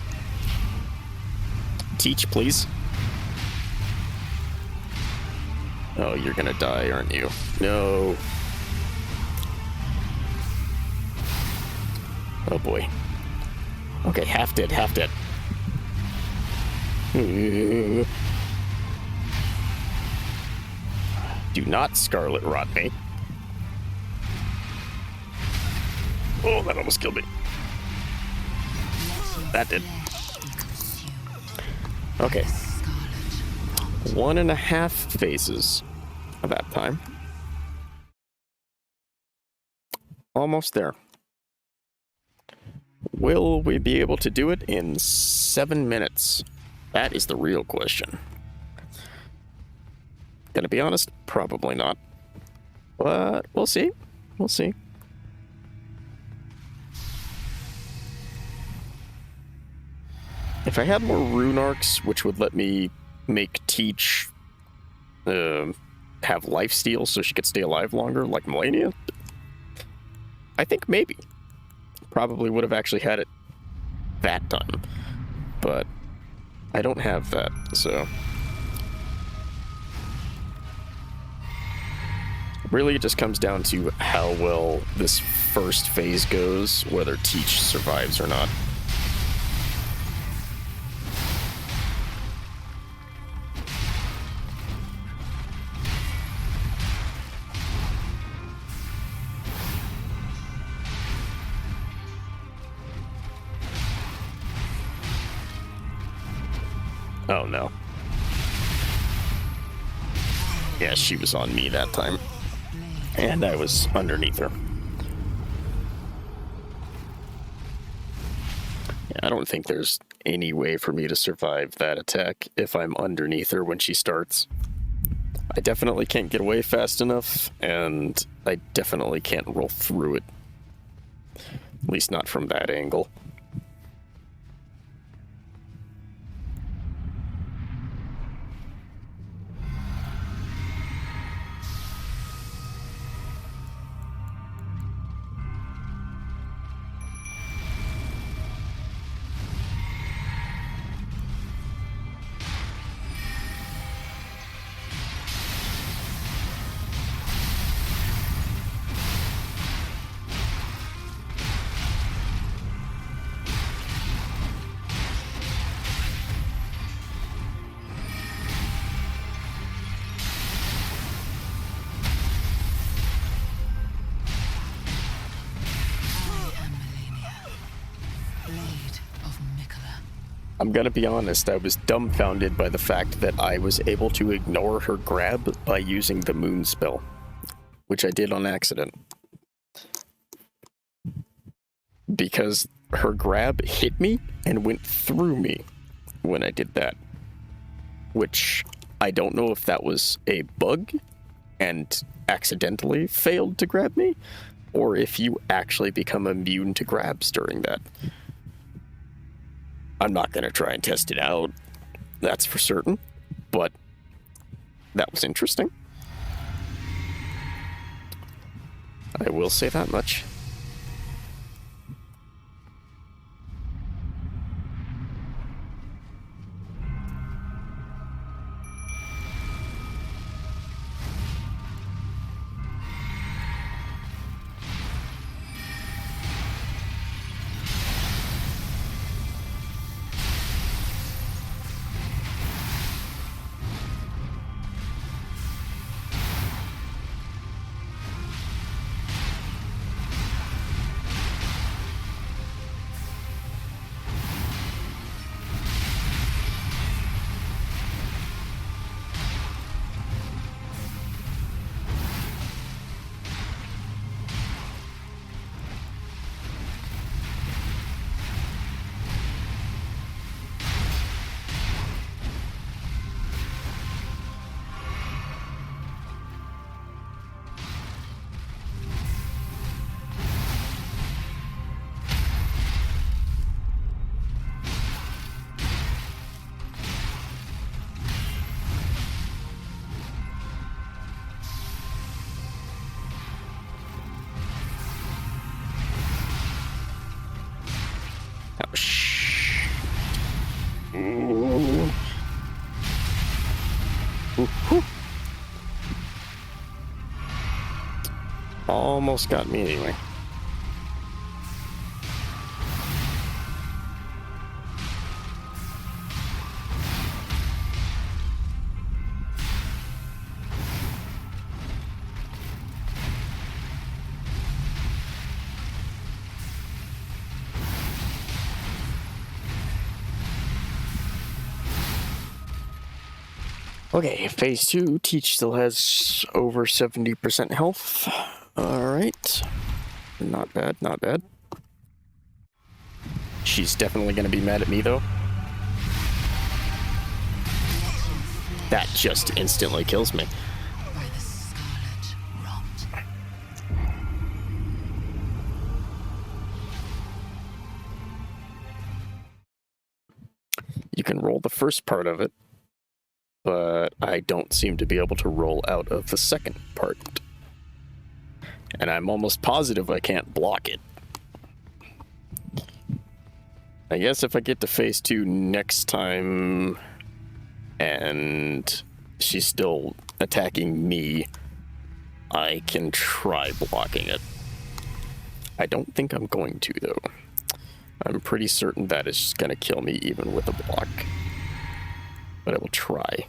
Teach, please. Oh, you're gonna die, aren't you? No. Oh boy. Okay, half dead, half dead. Do not Scarlet Rot me. Oh, that almost killed me. That did. Okay. 1.5 phases of that time. Almost there. Will we be able to do it in 7 minutes? That is the real question. Gonna be honest, probably not. But we'll see. We'll see. If I had more rune arcs, which would let me make Teach have lifesteal so she could stay alive longer, like Melania, I think maybe. Probably would have actually had it that time. But I don't have that, so... Really, it just comes down to how well this first phase goes, whether Teach survives or not. Oh no. Yeah, she was on me that time. And I was underneath her. Yeah, I don't think there's any way for me to survive that attack if I'm underneath her when she starts. I definitely can't get away fast enough, and I definitely can't roll through it. At least not from that angle. I'm gonna be honest, I was dumbfounded by the fact that I was able to ignore her grab by using the moon spell, which I did on accident. Because her grab hit me and went through me when I did that. Which I don't know if that was a bug and accidentally failed to grab me, or if you actually become immune to grabs during that. I'm not going to try and test it out, that's for certain, but that was interesting. I will say that much. Oh, shh. Ooh. Ooh. Almost got me anyway. Okay, phase 2, Teach still has over 70% health. Alright. Not bad, not bad. She's definitely gonna be mad at me, though. That just instantly kills me.
By the scarlet rot.
You can roll the first part of it, but I don't seem to be able to roll out of the second part. And I'm almost positive I can't block it. I guess if I get to phase 2 next time and she's still attacking me, I can try blocking it. I don't think I'm going to, though. I'm pretty certain that is going to kill me even with a block. But I will try.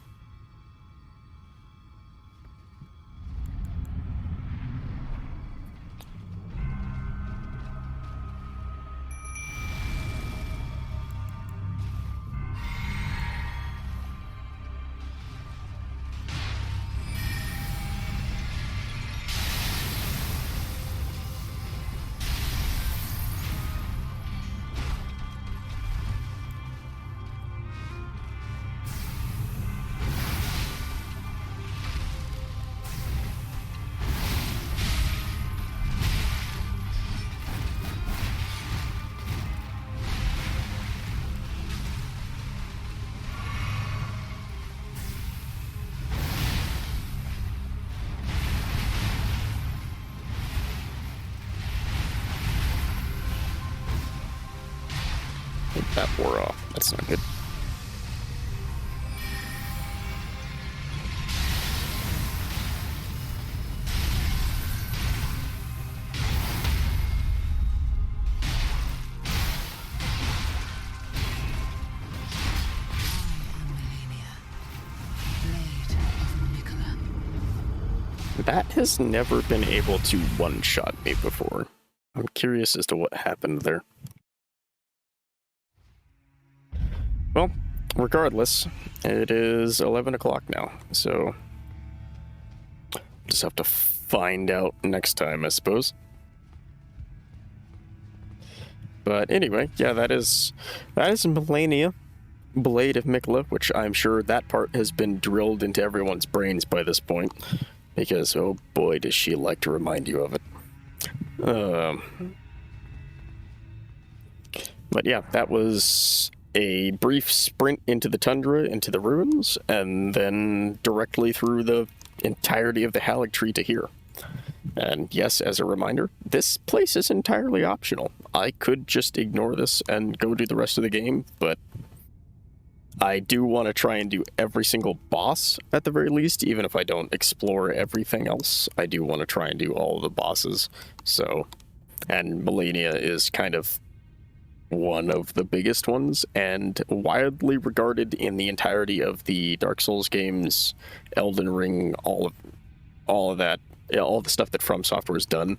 That wore off. That's not good. That has never been able to one-shot me before. I'm curious as to what happened there. Well, regardless, it is 11 o'clock now, so just have to find out next time, I suppose. But anyway, yeah, that is Melania, Blade of Mikla, which I'm sure that part has been drilled into everyone's brains by this point, because oh boy, does she like to remind you of it. But yeah, that was a brief sprint into the tundra, into the ruins, and then directly through the entirety of the Halig Tree to here. And yes, as a reminder, this place is entirely optional. I could just ignore this and go do the rest of the game, but I do want to try and do every single boss at the very least, even if I don't explore everything else. I do want to try and do all of the bosses. So, and Melania is kind of one of the biggest ones, and widely regarded in the entirety of the Dark Souls games, Elden Ring, all of that, all the stuff that From Software has done.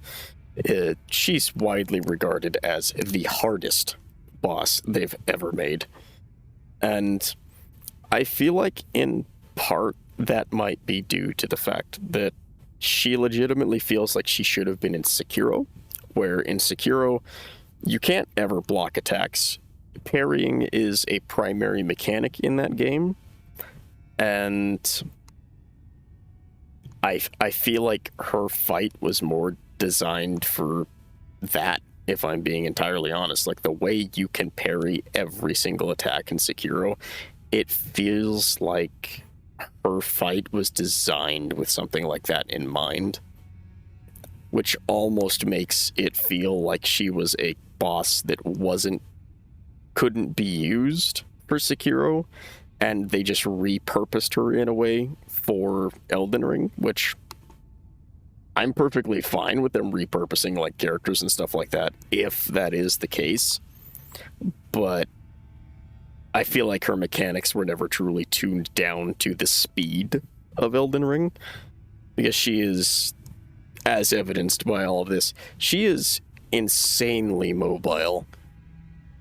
She's widely regarded as the hardest boss they've ever made. And I feel like in part that might be due to the fact that she legitimately feels like she should have been in Sekiro, where in Sekiro, you can't ever block attacks. Parrying is a primary mechanic in that game, and I feel like her fight was more designed for that, if I'm being entirely honest. Like, the way you can parry every single attack in Sekiro, it feels like her fight was designed with something like that in mind, which almost makes it feel like she was a boss that couldn't be used for Sekiro, and they just repurposed her in a way for Elden Ring, which I'm perfectly fine with them repurposing like characters and stuff like that, if that is the case. But I feel like her mechanics were never truly tuned down to the speed of Elden Ring, because she is, as evidenced by all of this, she is insanely mobile.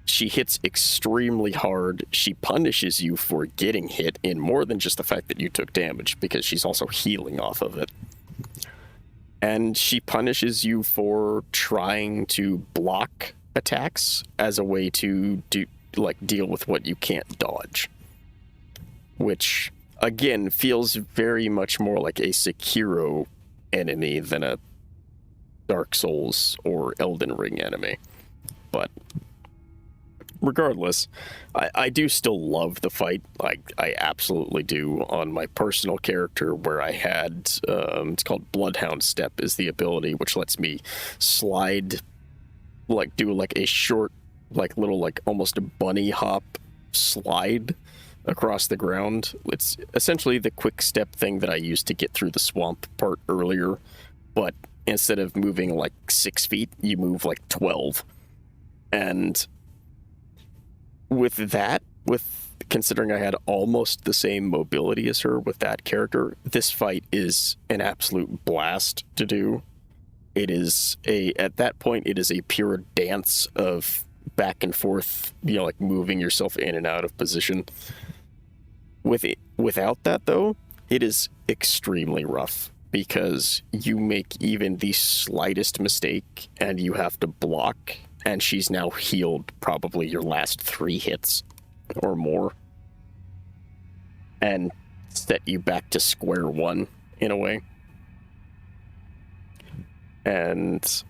She hits extremely hard. She punishes you for getting hit in more than just the fact that you took damage, because she's also healing off of it. And she punishes you for trying to block attacks as a way to deal with what you can't dodge. Which, again, feels very much more like a Sekiro enemy than a Dark Souls or Elden Ring enemy. But regardless, I do still love the fight. Like, I absolutely do. On my personal character, where I had, it's called Bloodhound Step, is the ability which lets me slide, like do like a short, like little, like almost a bunny hop slide across the ground. It's essentially the quick step thing that I used to get through the swamp part earlier, but instead of moving like 6 feet, you move like 12. And with that, considering I had almost the same mobility as her with that character, this fight is an absolute blast to do. It is at that point, it is a pure dance of back and forth, like moving yourself in and out of position. Without that, though, it is extremely rough, because you make even the slightest mistake and you have to block, and she's now healed probably your last 3 hits or more, and set you back to square one in a way. And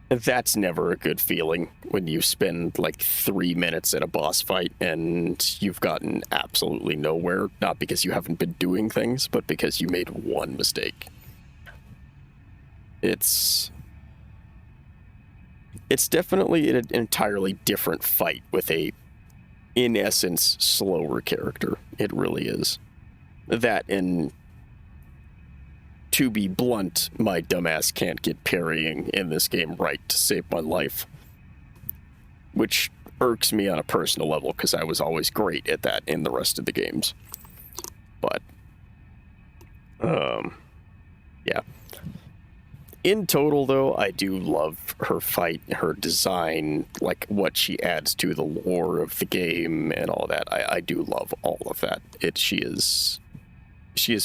that's never a good feeling, when you spend like 3 minutes at a boss fight and you've gotten absolutely nowhere, not because you haven't been doing things, but because you made one mistake. It's definitely an entirely different fight with a, in essence, slower character. It really is. That, and to be blunt, my dumbass can't get parrying in this game right to save my life, which irks me on a personal level, because I was always great at that in the rest of the games. But, yeah. In total, though, I do love her fight, her design, like what she adds to the lore of the game and all that. I do love all of that. She is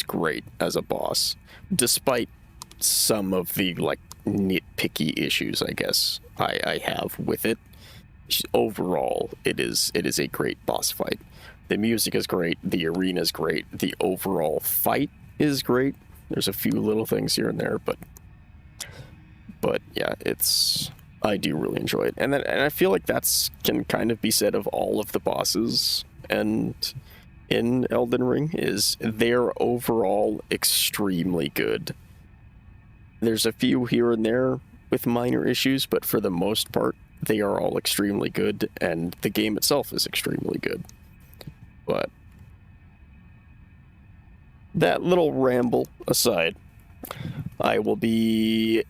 great as a boss, despite some of the like nitpicky issues, I guess, I have with it. Overall, it is a great boss fight. The music is great, the arena is great, the overall fight is great. There's a few little things here and there, but yeah, I do really enjoy it. And I feel like that's can kind of be said of all of the bosses and in Elden Ring, is they're overall extremely good. There's a few here and there with minor issues, but for the most part, they are all extremely good, and the game itself is extremely good. But that little ramble aside, I will be,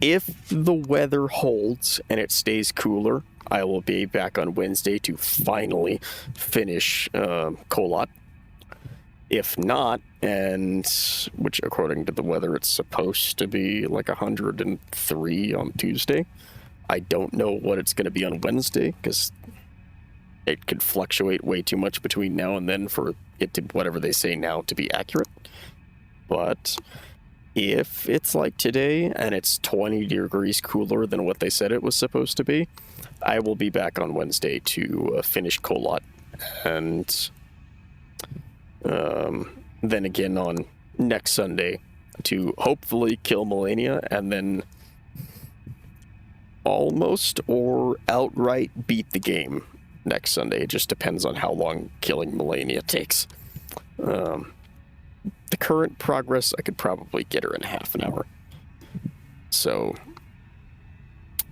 if the weather holds and it stays cooler, I will be back on Wednesday to finally finish Kolot. If not, and which according to the weather it's supposed to be like 103 on Tuesday, I don't know what it's going to be on Wednesday because it could fluctuate way too much between now and then for it to, whatever they say now, to be accurate. But if it's like today and it's 20 degrees cooler than what they said it was supposed to be, I will be back on Wednesday to finish Kolot, and then again on next Sunday to hopefully kill Melania, and then almost or outright beat the game next Sunday. It just depends on how long killing Melania takes. The current progress, I could probably get her in half an hour. So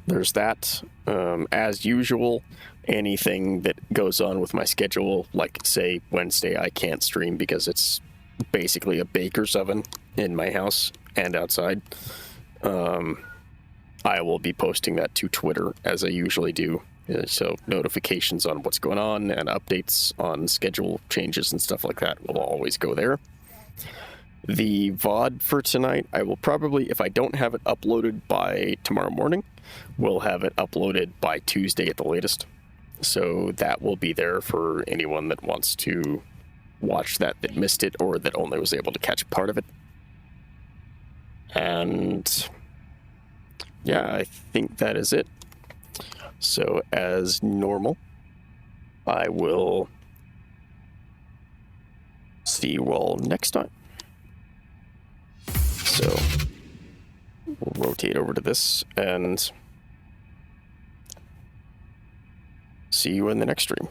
there's that. As usual, anything that goes on with my schedule, like say Wednesday, I can't stream because it's basically a baker's oven in my house and outside. I will be posting that to Twitter as I usually do. So notifications on what's going on and updates on schedule changes and stuff like that will always go there. The VOD for tonight, I will probably, if I don't have it uploaded by tomorrow morning, we'll have it uploaded by Tuesday at the latest. So that will be there for anyone that wants to watch that missed it or that only was able to catch part of it. And yeah, I think that is it. So as normal, I will see you all next time. So we'll rotate over to this and see you in the next stream.